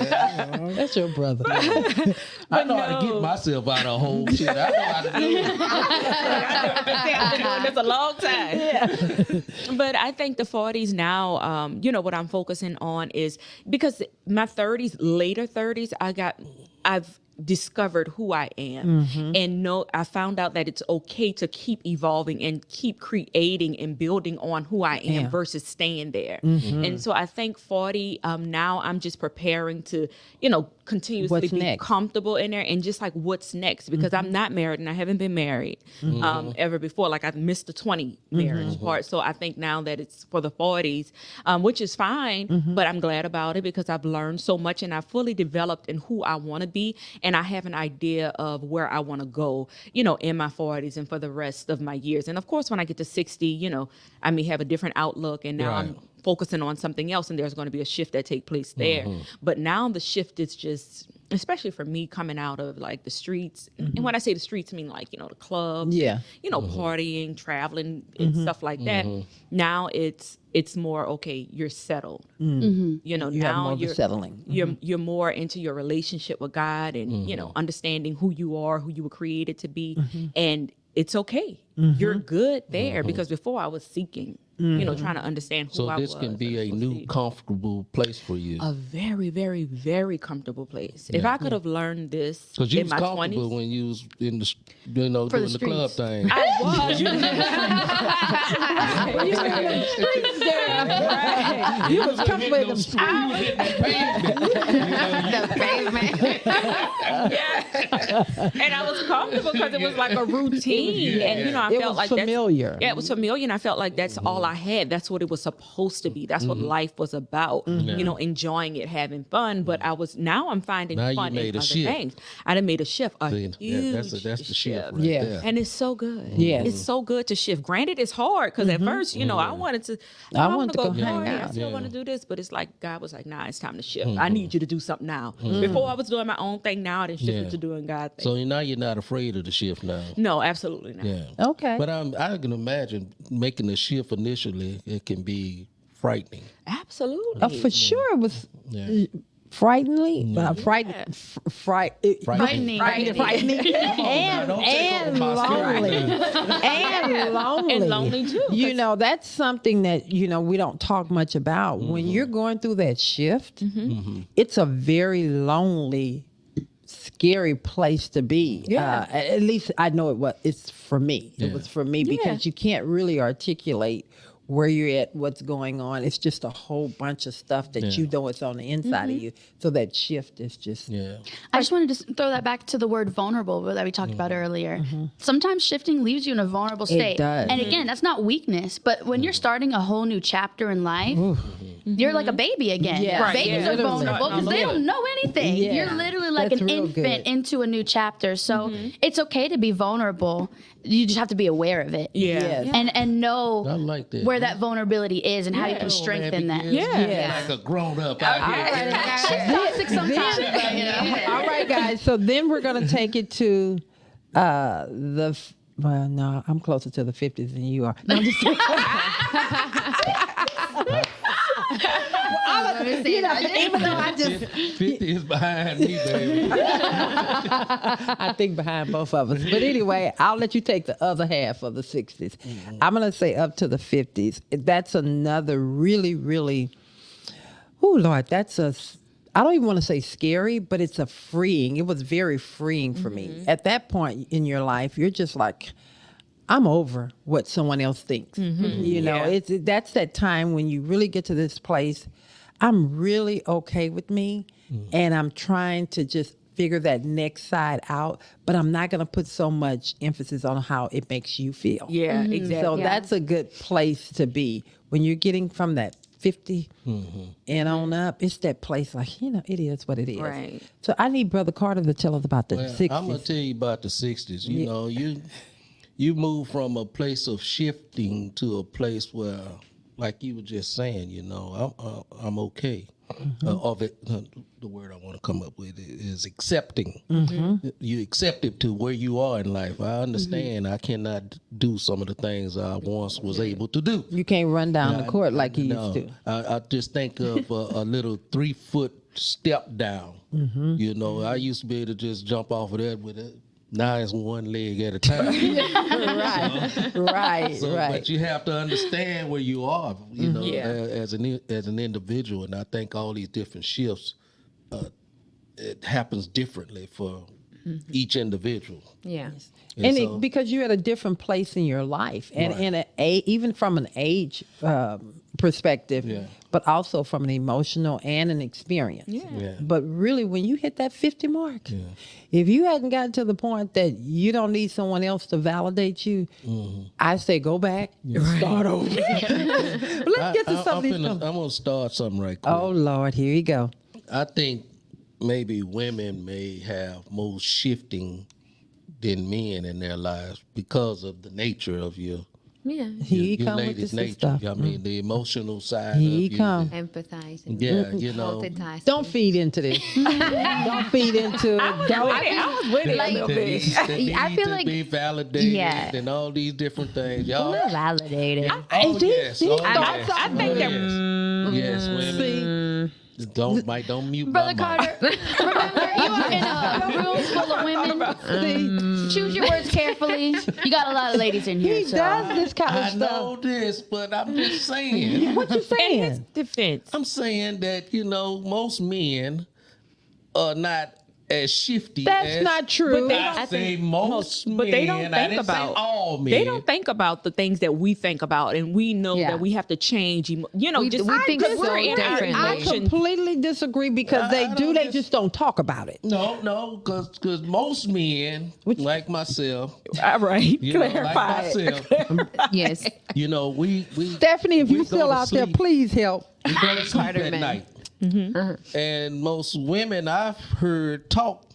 That's your brother. I know how to get myself out of whole shit. I know how to do it. I've been doing this a long time. Yeah. But I think the 40s now, what I'm focusing on is because my 30s, later 30s, I've discovered who I am and I found out that it's okay to keep evolving and keep creating and building on who I am versus staying there. And so I think 40, now I'm just preparing to, continuously What's be next? comfortable in there and just what's next, because I'm not married and I haven't been married ever before. I missed the 20 marriage part. So I think now that it's for the 40s, which is fine, but I'm glad about it because I've learned so much and I've fully developed in who I want to be. And I have an idea of where I want to go, in my 40s and for the rest of my years. And of course, when I get to 60, I may have a different outlook, and now I'm focusing on something else, and there's going to be a shift that take place there. But now the shift is just especially for me coming out of like the streets, and when I say the streets, I mean like, the clubs, partying, traveling, and stuff like that. Now it's more, okay, you're settled. You Now have more of a settling. You're more into your relationship with God, and understanding who you are, who you were created to be, and it's okay. You're good there, because before I was seeking, trying to understand who I was. So this can be a new comfortable place for you. A very, very, very comfortable place. If I could have learned this Because you in was my comfortable 20s. when you was in the, doing the club thing. I was. You was comfortable in them And I was comfortable because it was like a routine. And, I felt like familiar. It was familiar. And I felt like that's all I had. That's what it was supposed to be. That's what life was about. Enjoying it, having fun. But now I'm finding fun in other things. I done made a shift. Huge that's the shift right Yeah. there. And it's so good. Yes. It's so good to shift. Granted, it's hard because at first, I wanted to go hang party. out. I still want to do this, but it's like God was like, nah, it's time to shift. I need you to do something now. Before I was doing my own thing. Now I done shifted to doing God things. So now you're not afraid of the shift now. No, absolutely not. Yeah. Okay. But I can imagine making the shift initially. It can be frightening. Absolutely. For sure, it was frighteningly, frightening, and lonely, and lonely too. That's something that we don't talk much about. When you're going through that shift, it's a very lonely, scary place to be. At least I know it's for me. It was for me because you can't really articulate where you're at, what's going on. It's just a whole bunch of stuff that you know it's on the inside of you. So that shift is just... I just wanted to throw that back to the word vulnerable that we talked about earlier. Sometimes shifting leaves you in a vulnerable state. It does. And again, that's not weakness, but when you're starting a whole new chapter in life, you're like a baby again. Yeah. Right. Babies are vulnerable because they don't know anything. Yeah. You're literally like That's an real infant good. into a new chapter. So it's okay to be vulnerable. You just have to be aware of it. Yes. And know I like that. where that vulnerability is and how you can strengthen that. Like a grown up out here. Toxic sometimes, but, All right, guys. So then we're going to take it to well, no, I'm closer to the 50s than you are. No, I'm just kidding. Even though I just 50 is behind me, baby. I think behind both of us. But anyway, I'll let you take the other half of the 60s. I'm going to say up to the 50s. That's another really, really, oh, Lord, I don't even want to say scary, but it's a freeing. It was very freeing for me. At that point in your life, you're just like, I'm over what someone else thinks. That's that time when you really get to this place. I'm really okay with me, and I'm trying to just figure that next side out, but I'm not going to put so much emphasis on how it makes you feel. Yeah, exactly. So that's a good place to be when you're getting from that 50 and on up. It's that place like, it is what it is. Right. So I need Brother Carter to tell us about the 60s. I'm going to tell you about the 60s. You move from a place of shifting to a place where, like you were just saying, I'm okay. Of it, the word I want to come up with is accepting. You accept it to where you are in life. I understand I cannot do some of the things I once was able to do. You can't run down the court like you used to. I just think of a little 3-foot step down. I used to be able to just jump off of that with it. Now it's one leg at a time. Right. But you have to understand where you are, as an individual. And I think all these different shifts, it happens differently for each individual. Yeah. And because you're at a different place in your life, and even from an age perspective, but also from an emotional and an experience. But really, when you hit that 50 mark, if you hadn't gotten to the point that you don't need someone else to validate you, I say go back and start over. But let's get to some of these. I'm going to start something right quick. Oh, Lord, here you go. I think maybe women may have more shifting than men in their lives because of the nature of your Yeah. He your come with ladies' this nature. stuff. I mean, the emotional side. He of you. come. Empathize. And Yeah, you know. multitask. Don't feed into this. Don't feed into it. I was with it a little bit. I feel to like- be validated Yeah. and all these different things. Y'all. Validated. Oh yes. Oh, yes. I think that. Yes, women. Don't mute Brother my mic. Carter, remember you are in a room full of women. Choose your words carefully. You got a lot of ladies in here. He so. does this kind of I stuff. know this, but I'm just saying. What you In his saying? defense, I'm saying that most men are not as shifty. That's as, not true. I say most men. but they don't I think didn't say about all men. They don't think about the things that we think about, and we know Yeah. that we have to change. We Just think because so we're in our differently. I emotions. completely disagree because I they don't They just don't talk about it. No, because most men, like myself, All right, you know, like clarify it. myself, Yes. we Stephanie, if we you go still to out there, sleep. please help. we go to sleep Carter at men. night. And most women I've heard talk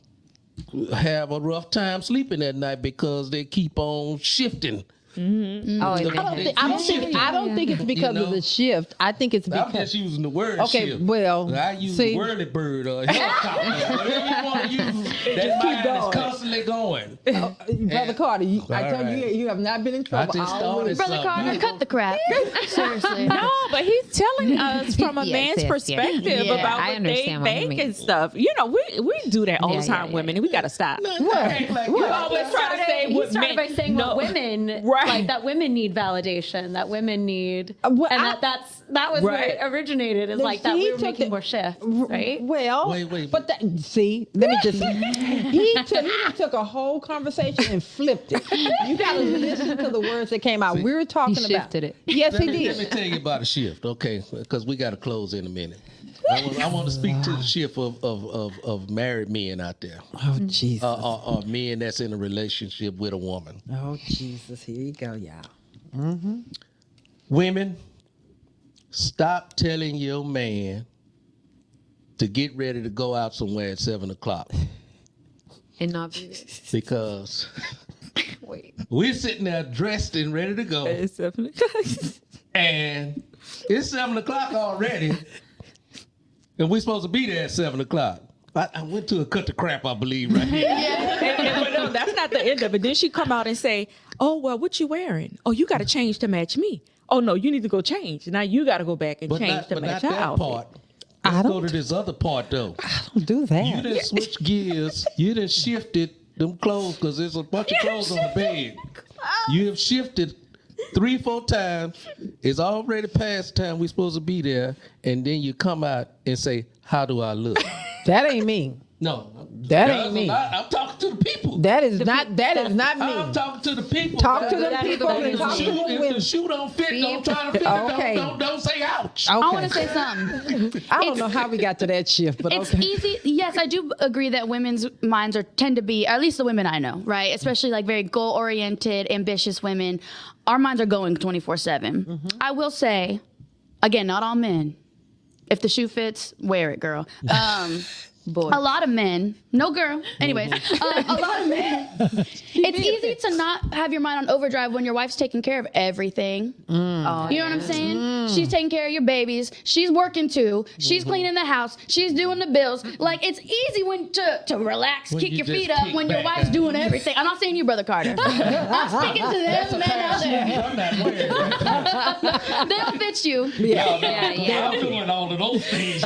have a rough time sleeping at night because they keep on shifting. Oh, I don't think it's because of the shift. I think it's I'm because just using the word Okay, shift. well, I use see- whirly bird or helicopter, whatever you want to use. That mind is constantly going. Brother Carter, I All told you right. you have not been in I trouble. just all started week. Brother something. Carter, cut the crap. Seriously. No, but he's telling us from a Yes, man's yes, perspective yes. about I what they understand what you think mean. and stuff. We do that all Yeah, the time, yeah, women, and we got to stop. He always try to say he what started men- by saying no. what women Right. like, that women need validation, that women need, Well, and I- that was where Right. it originated. Is No, like that see, we he were took making the- more shifts, right? Well, Wait. but see, let me just. he took a whole conversation and flipped it. You got to listen to the words that came out. We were talking about. shifted it. Yes, he Let me did. tell you about a shift, okay? Because we got to close in a minute. I want to speak to the shift of married men out there, Oh Jesus. or men that's in a relationship with a woman. Oh Jesus. Here you go, y'all. Women, stop telling your man to get ready to go out somewhere at 7:00 And not be there. because Wait. we're sitting there dressed and ready to go, It's definitely- and it's 7:00 already, and we're supposed to be there at 7:00. I went to a cut the crap, I believe, right here. but no, that's not the end of it. Then she come out and say, "Oh well, what you wearing? Oh, you got to change to match me. Oh no, you need to go change. Now you got to go back and But change not, to but match not her that outfit." part. Let's go to this other part, though. Don't do that. You done switch gears. You done shifted them clothes because there's a bunch of clothes on the bed. You have shifted 3-4 times. It's already past time we're supposed to be there. And then you come out and say, how do I look? That ain't me. No. That ain't me. I'm talking to the people. That is not me. I'm talking to the people. Talk to the If people and talk to the the women. shoe don't fit, don't try to fit it. Okay. Don't say ouch. I Okay. want to say something. I don't know how we got to that shift, but It's okay. easy. Yes, I do agree that women's minds tend to be, or at least the women I know, right? Especially like very goal-oriented, ambitious women. Our minds are going 24/7. I will say, again, not all men. If the shoe fits, wear it, girl. Boy. A lot of men, no girl. Anyways, a lot of men. It's easy to not have your mind on overdrive when your wife's taking care of everything. Oh, You know what I'm saying? She's taking care of your babies. She's working too. She's cleaning the house. She's doing the bills. Like, it's easy to relax, When kick you your just feet up kick when your back. wife's doing everything. I'm not saying you, Brother Carter. I'm speaking to them men out there. I'm not wearing. They don't fit you. yeah. I'm doing all of those things.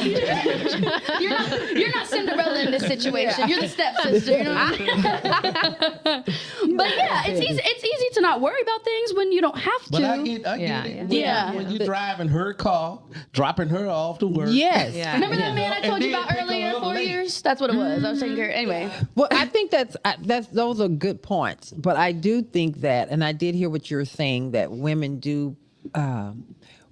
You're not Cinderella in this situation. You're the stepsister. You know what I mean? But yeah, it's easy to not worry about things when you don't have to. But I get Yeah, it. yeah. When you're driving her car, dropping her off to work. Yes. Yeah. Remember that man I told you about And then earlier? pick her up 4 late. years. That's what it was. I was taking care. Anyway. Well, I think that's those are good points, but I do think that, and I did hear what you're saying, that women do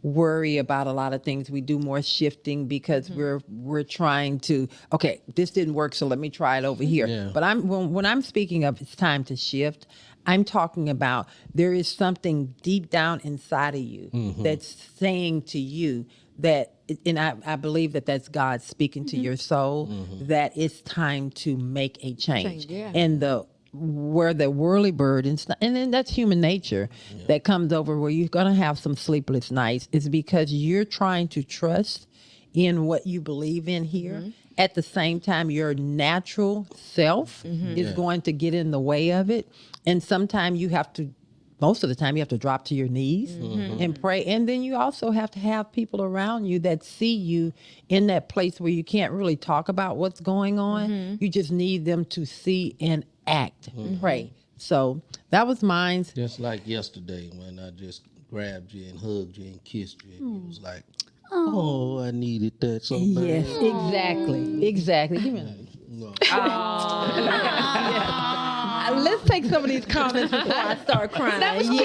worry about a lot of things. We do more shifting because we're trying to, okay, this didn't work, so let me try it over here. Yeah. But when I'm speaking of it's time to shift, I'm talking about there is something deep down inside of you that's saying to you that, and I believe that that's God speaking to your soul, that it's time to make a change. Yeah. And where the whirly bird and then that's human nature that comes over where you're going to have some sleepless nights is because you're trying to trust in what you believe in here. At the same time, your natural self is going to get in the way of it. And sometimes most of the time you have to drop to your knees and pray. And then you also have to have people around you that see you in that place where you can't really talk about what's going on. You just need them to see and act, pray. So that was mine. Just like yesterday when I just grabbed you and hugged you and kissed you. And it was like, oh, I needed that so bad. Yes, exactly. Give me Let's take some of these comments before I start crying. That was cute.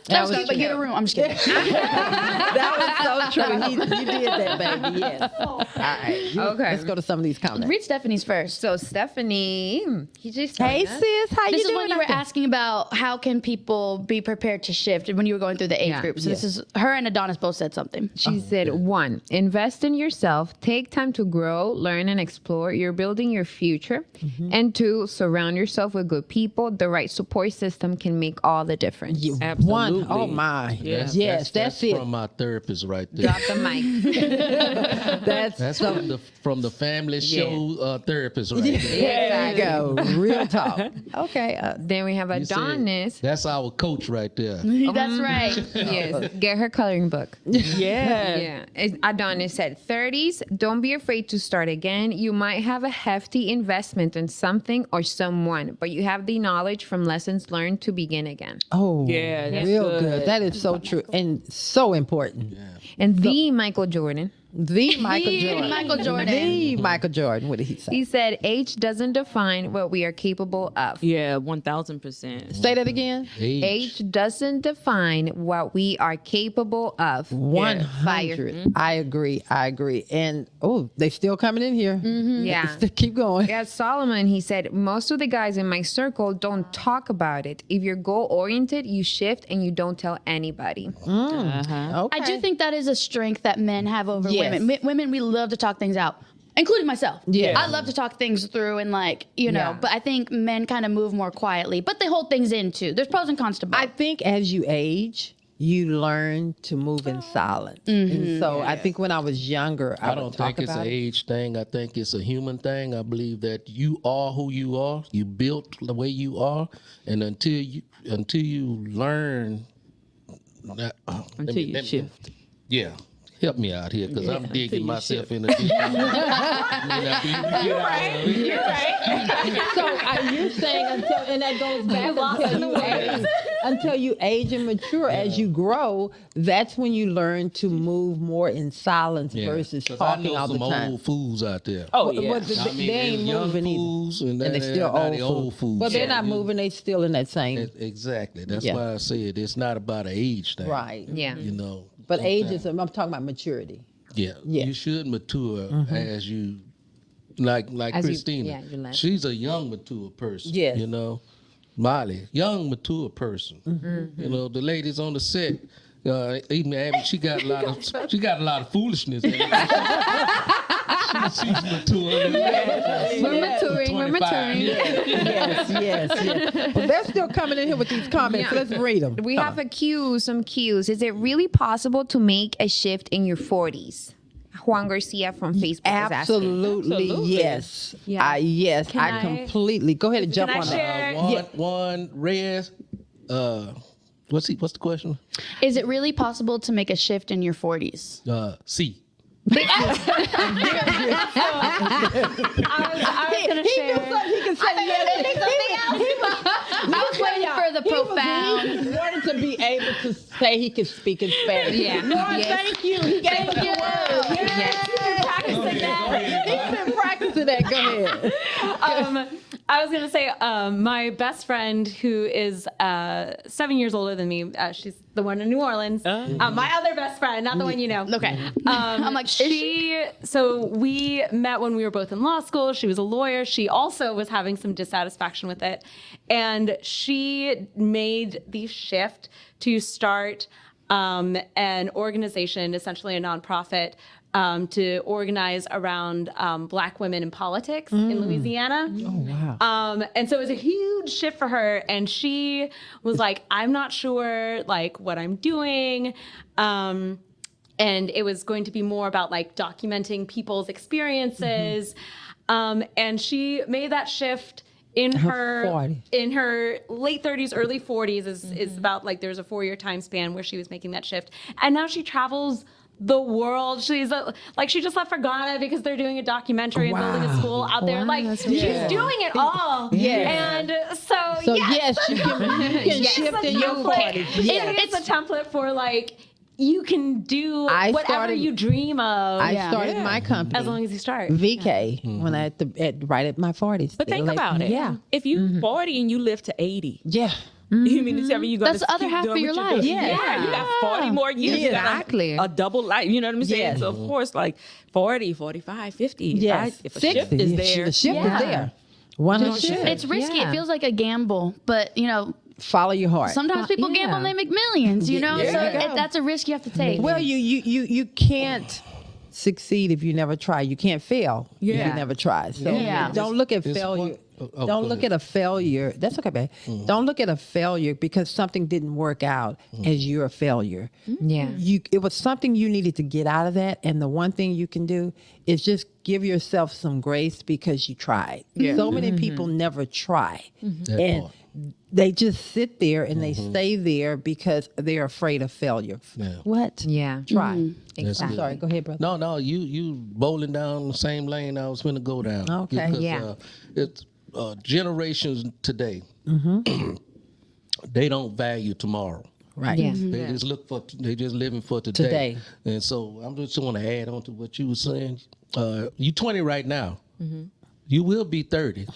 That was cute, but get a room. I'm just kidding. That was so true. You did that, baby. Yes. All right. Okay. Let's go to some of these comments. Read Stephanie's first. So Stephanie, he just Hey, sis. How This you is doing? when you were out there? asking about how can people be prepared to shift when you were going through the age Yeah. group. So this is her and Adonis both said something. She said, 1, invest in yourself, take time to grow, learn, and explore. You're building your future. And 2, surround yourself with good people. The right support system can make all the difference. Absolutely. Oh, my. That's- Yes, that's it. from my therapist right there. Drop the mic. That's From the family show therapist right there. there you go. Real talk. Okay. Then we have You said, Adonis. that's our coach right there. That's right. Yes, get her coloring book. Yeah. Yeah. Adonis said, 30s, don't be afraid to start again. You might have a hefty investment in something or someone, but you have the knowledge from lessons learned to begin again. Oh, Yeah, that's real good. good. That is so true and so important. And the Michael Jordan, The Michael Jordan. Michael Jordan. The Michael Jordan. What did he say? he said, age doesn't define what we are capable of. Yeah, 1000%. Say that again. Age doesn't define what we are capable of. 100. I agree. And they still coming in here. Yeah. Keep going. Yeah, Solomon, he said, most of the guys in my circle don't talk about it. If you're goal oriented, you shift and you don't tell anybody. Okay. I do think that is a strength that men have over Yes. women. Women, we love to talk things out, including myself. Yeah. I love to talk things through and Yeah. but I think men kind of move more quietly, but they hold things in too. There's pros and cons to both. I think as you age, you learn to move in silence. And so I think when I was younger, I I don't would talk think it's an about it. age thing. I think it's a human thing. I believe that you are who you are. You built the way you are, and until you learn that, Until you shift. Yeah. Help me out here because I'm digging myself in a ditch. So you're saying and that goes back until you age and mature. As you grow, that's when you learn to move more in silence versus 'Cause talking I know all the some time. old fools out there. Oh, yeah. But they ain't there's young moving either. fools and And they still now they old fools. But they're not moving. They still in that same. Exactly. That's Yeah. why I said it's not about an age thing. Right. Yeah. You know. But age is, I'm talking about maturity. Yeah. Yeah. You should mature as you like As you- Christina. you let- She's a young mature person. Yes. You know. Molly, young mature person. You know, the ladies on the set, even Abby, she got a lot of foolishness in her. She's mature. We're maturing. 25. Yes. Well, they're still coming in here with these comments. Yeah. Let's read them. We have some cues. Is it really possible to make a shift in your 40s? Juan Garcia from Facebook is asking. Absolutely, yes. Yeah. Yes, Can I I- completely. Go ahead and jump I on share- that. One Rez. What's the question? Is it really possible to make a shift in your 40s? C. I was going to share. He can say I was waiting for the profound. He wanted to be able to say he could speak in Spanish. Yeah. Lord, Yes. thank you. He gave us the word. Yes. Practicing that. He's been practicing that. Go ahead. I was going to say, my best friend who is 7 years older than me, she's the one in New Orleans. My other best friend, not the one you know. Okay. I'm like, So we met when we were both in law school. She was a lawyer. She also was having some dissatisfaction with it. And she made the shift to start an organization, essentially a nonprofit, to organize around Black women in politics in Louisiana. Oh, wow. And so it was a huge shift for her. And she was like, I'm not sure like what I'm doing. And it was going to be more about like documenting people's experiences. And she made that shift in her 40. in her late 30s, early 40s is about like there's a 4-year time span where she was making that shift. And now she travels the world. She's like she just left for Ghana because they're doing a documentary and building a school out there. Like she's doing it all. And so yes, you can shift in your 40s. It's a template for like you can do whatever you dream of. I started my company as long as you start. VK when I right at my 40s. But think about it. Yeah. If you 40 and you live to 80. Yeah. You mean to tell me you're going That's the other half of your life. Yeah, you got 40 more years. Exactly. You got a double life. You know what I'm saying? Yes. So, of course, like 40, 45, 50. Yes. Right? If a shift is there. The shift is there. 100%. It's risky. Yeah. It feels like a gamble, but you know, Follow your heart. sometimes people gamble and they make millions. You know, so that's a risk you have to take. Well, you can't succeed if you never try. You can't fail if you never try. So don't look at failure. Don't look at a failure. That's okay, babe. Don't look at a failure because something didn't work out as you're a failure. Yeah. It was something you needed to get out of that, and the one thing you can do is just give yourself some grace because you tried. So many people never try, and they just sit there and they stay there because they're afraid of failure. What? Yeah. Try. Exactly. Sorry. Go ahead, brother. No, you bowling down the same lane I was going to go down. Okay. Because, it's generations today. They don't value tomorrow. Right. Yeah. They just they just living for today. And so I'm just want to add on to what you were saying. You 20 right now. You will be 30.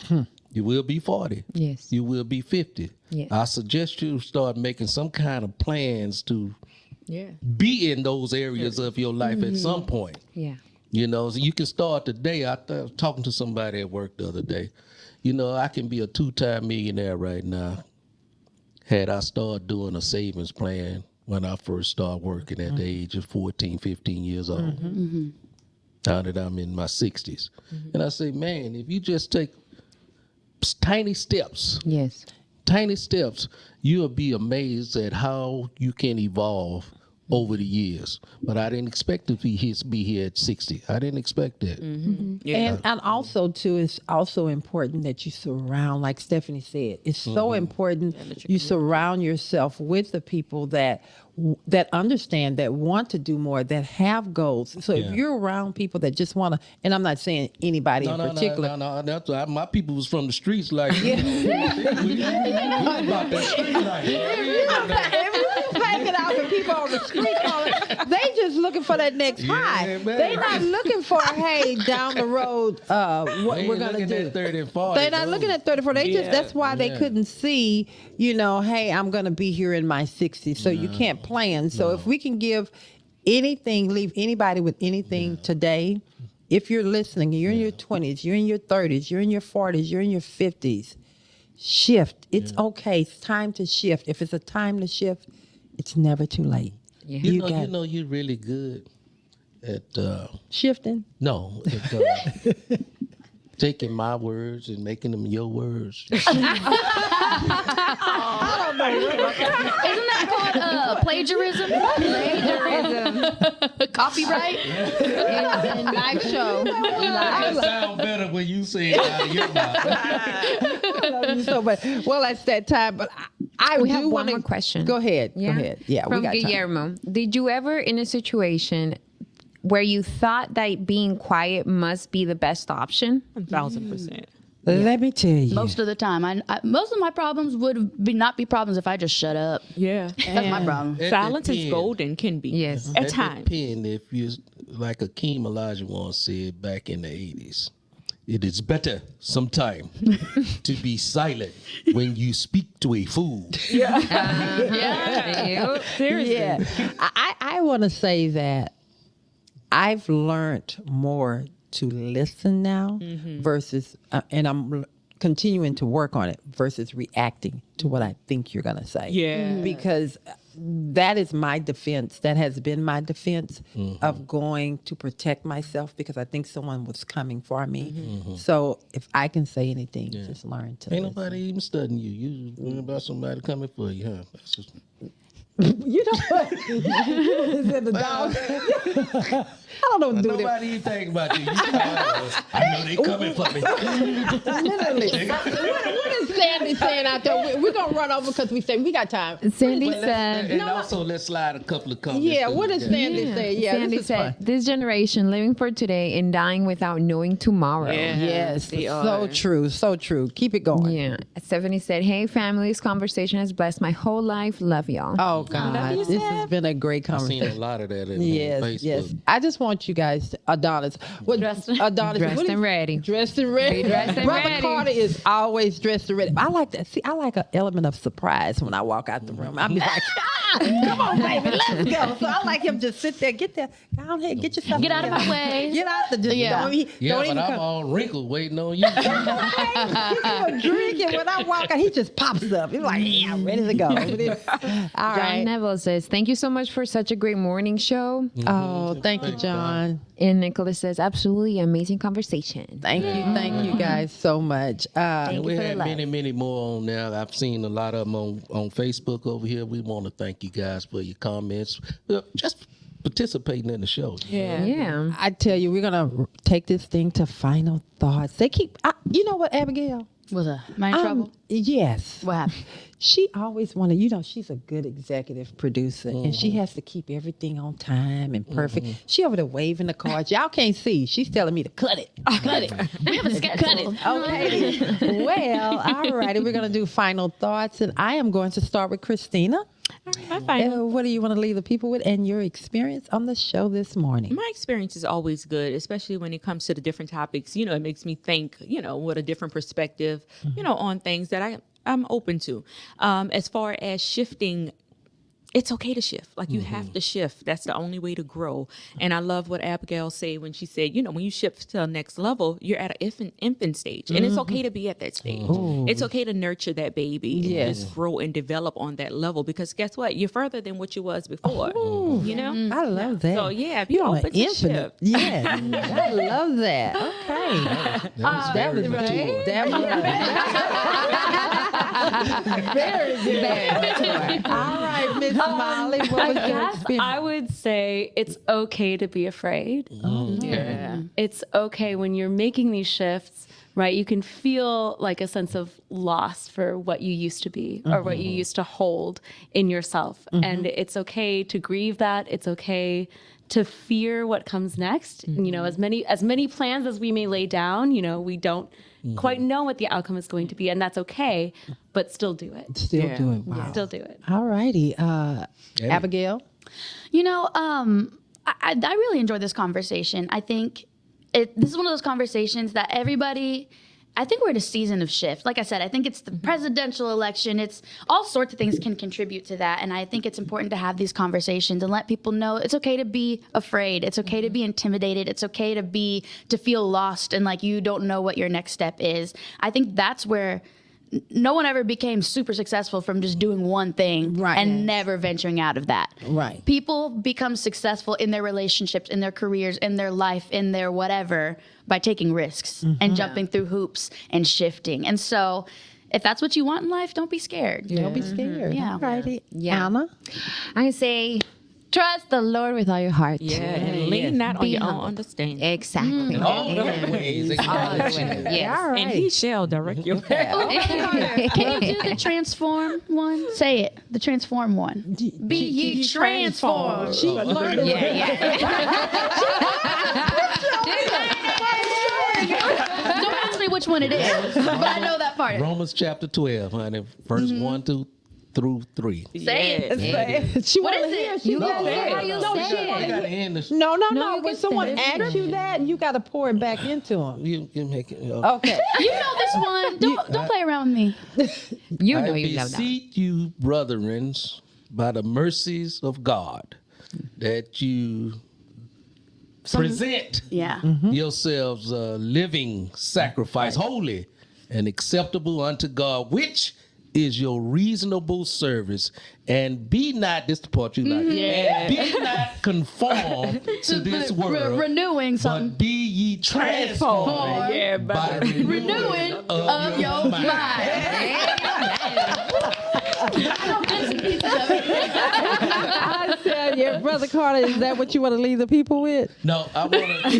You will be 40. Yes. You will be 50. Yeah. I suggest you start making some kind of plans to be in those areas of your life at some point. Yeah. You know, so you can start today. I was talking to somebody at work the other day. You know, I can be a 2-time millionaire right now had I started doing a savings plan when I first started working at the age of 14, 15 years old. Now that I'm in my 60s. And I say, man, if you just take tiny steps, Yes. you'll be amazed at how you can evolve over the years. But I didn't expect to be here at 60. I didn't expect that. And also too, it's also important that you surround, like Stephanie said, it's so important you surround yourself with the people that understand, that want to do more, that have goals. So if you're around people that just want to, and I'm not saying anybody in particular. No, that's why my people was from the streets like, we about that street life. Hanging out with people on the street calling, they just looking for that next high. man. They not looking for, hey, down the road, what we're gonna do. At 30 and 40. They're not looking at 34. They just, that's why they couldn't see, you know, hey, I'm gonna be here in my 60s. So you can't plan. So if we can give anything, leave anybody with anything today, if you're listening, you're in your 20s, you're in your 30s, you're in your 40s, you're in your 50s, shift. It's okay. It's time to shift. If it's a time to shift, it's never too late. Yeah. You know, you're really good at Shifting. no, at, taking my words and making them your words. Isn't that called plagiarism? Copyright? And live show. It sound better when you say it out of your mouth. So much. Well, it's that time, but We do have one wanna- more question. Go ahead. Go ahead. Yeah, From we got time. Guillermo. Did you ever in a situation where you thought that being quiet must be the best option? 1,000%. Let me tell you. Most of the time, most of my problems would not be problems if I just shut up. Yeah. That's my problem. Silence is depends. golden, can be. Yes. At It times. depends if you, like Akeem Olajuwon said back in the 80s, it is better sometime to be silent when you speak to a fool. Seriously. Yeah. I want to say that I've learned more to listen now versus, and I'm continuing to work on it versus reacting to what I think you're going to say. Yeah. Because that is my defense. That has been my defense of going to protect myself because I think someone was coming for me. So if I can say anything, just learn to Ain't listen. nobody even studying you. You worrying about somebody coming for you, huh? That's just, You know what? Is it the dog? I don't know what to do with it. nobody even thinking about you. I know they coming for me. Literally. What is Sandy saying out there? We're going to run over because we say we got time. Sandy But said, and also, let's slide a couple of comments. Yeah, through what does that. Sandy say? Yeah, Sandy this is said, fun. this generation living for today and dying without knowing tomorrow. Yes, they so are. true, so true. Keep it going. Yeah. Stephanie said, hey, family, this conversation has blessed my whole life. Love y'all. Oh, God. This has been a great I've seen conversation. a lot of that on Yes, Facebook. yes. I just want you guys, Adonis. What, Dressed- Adonis, Dressed what is- and ready. Dressed and ready. Dressed and Brother ready. Carter is always dressed and ready. I like that. See, I like an element of surprise when I walk out the room. I'll be like, come on, baby, let's go. So I like him just sit there, get there, go ahead, get yourself Get out of together. my way. Get out the just Yeah. don't, Yeah, don't but even I'm come. all wrinkled waiting on you. He's a drink, and when I walk out, he just pops up. He's like, yeah, I'm ready to go. All John right. Neville says, thank you so much for such a great morning show. Oh, thank you, John. And Nicholas says, absolutely amazing conversation. Thank you guys so much. And we you for the had love. many more on there. I've seen a lot of them on Facebook over here. We want to thank you guys for your comments. Just participating in the show. Yeah. I tell you, we're gonna take this thing to final thoughts. They keep, you know what, Abigail? Was Am I in trouble? Yes. What happened? She always wanted, she's a good executive producer, and she has to keep everything on time and perfect. She over there waving the cards. Y'all can't see. She's telling me to cut it. Cut it. We have a schedule. Okay. Well, all righty. We're going to do final thoughts, and I am going to start with Christina. What do you want to leave the people with and your experience on the show this morning? My experience is always good, especially when it comes to the different topics. It makes me think, with a different perspective, on things that I'm open to. As far as shifting, it's okay to shift. Like you have to shift. That's the only way to grow. And I love what Abigail said when she said, when you shift to the next level, you're at an infant stage. And it's okay to be at that stage. It's okay to nurture that baby and just grow and develop on that level. Because guess what? You're further than what you was before. I love that. So yeah, be You're on open an to infinite. shift. Yeah, I love that. Okay, That was very mature. Very good. All right, Miss Molly, what was your Yes, experience? I would say it's okay to be afraid. Yeah. It's okay when you're making these shifts, right? You can feel like a sense of loss for what you used to be or what you used to hold in yourself. And it's okay to grieve that. It's okay to fear what comes next. As many plans as we may lay down, we don't quite know what the outcome is going to be, and that's okay, but still do it. Still do it. Wow. Still do it. All righty, Abigail. I really enjoyed this conversation. I think this is one of those conversations that I think we're in a season of shift. Like I said, I think it's the presidential election. It's all sorts of things can contribute to that. And I think it's important to have these conversations and let people know it's okay to be afraid. It's okay to be intimidated. It's okay to feel lost and like you don't know what your next step is. I think that's where no one ever became super successful from just doing one thing and never venturing out of that. Right. People become successful in their relationships, in their careers, in their life, in their whatever by taking risks and jumping through hoops and shifting. And so if that's what you want in life, don't be scared. Don't be scared. Yeah. All righty. Yeah. Anna. I say, trust the Lord with all your heart. Yeah, and lean not on your own understanding. Exactly. All the ways. Yes. All right. And he shall direct your path. Can you do the transform one? Say it. The transform one. Be ye transformed. She learned it. Don't ask me which one it is, but I know that part. Romans chapter 12, honey, verse 1 through 3. Say it. She What wanna is hear. it? She You wanna gotta hear. say how you No, say she it. wanna I hear. got to end this. No. you When can someone say it. asks you that, you got to pour it back into them. You make it. Okay. You know this one. Don't play around with me. You I know you love that. beseech you, brethren, by the mercies of God, that you present Yeah. yourselves a living sacrifice, holy and acceptable unto God, which is your reasonable service. And be not, this the part you like, and be not conformed to this world, renewing something. but be ye transformed by renewing of your mind. I tell you, Brother Carter, is that what you want to leave the people with? No, I want to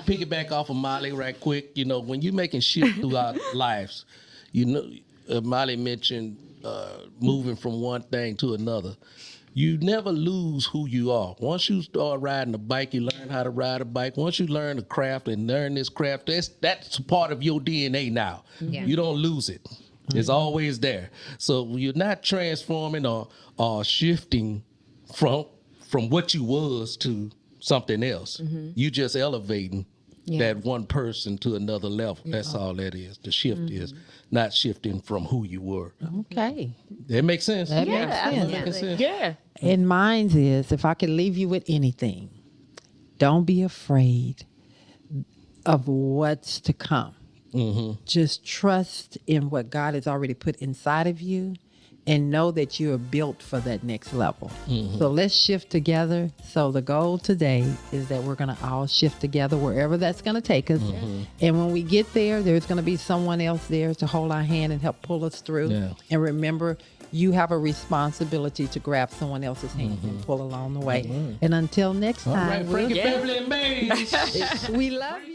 piggyback off of Molly right quick. You know, when you're making shifts throughout lives, you know, Molly mentioned moving from one thing to another. You never lose who you are. Once you start riding a bike, you learn how to ride a bike. Once you learn the craft and learn this craft, that's part of your DNA now. Yeah. You don't lose it. It's always there. So you're not transforming or shifting from what you was to something else. You just elevating that one person to another level. That's all that is. The shift is not shifting from who you were. Okay. That makes sense. That makes sense. Making sense. Yeah. And mine is, if I could leave you with anything, don't be afraid of what's to come. Just trust in what God has already put inside of you and know that you are built for that next level. So let's shift together. So the goal today is that we're going to all shift together wherever that's going to take us. And when we get there, there's going to be someone else there to hold our hand and help pull us through. Yeah. And remember, you have a responsibility to grab someone else's hand and pull along the way. And until next All time, right, Frankie Family and Maze. we love you.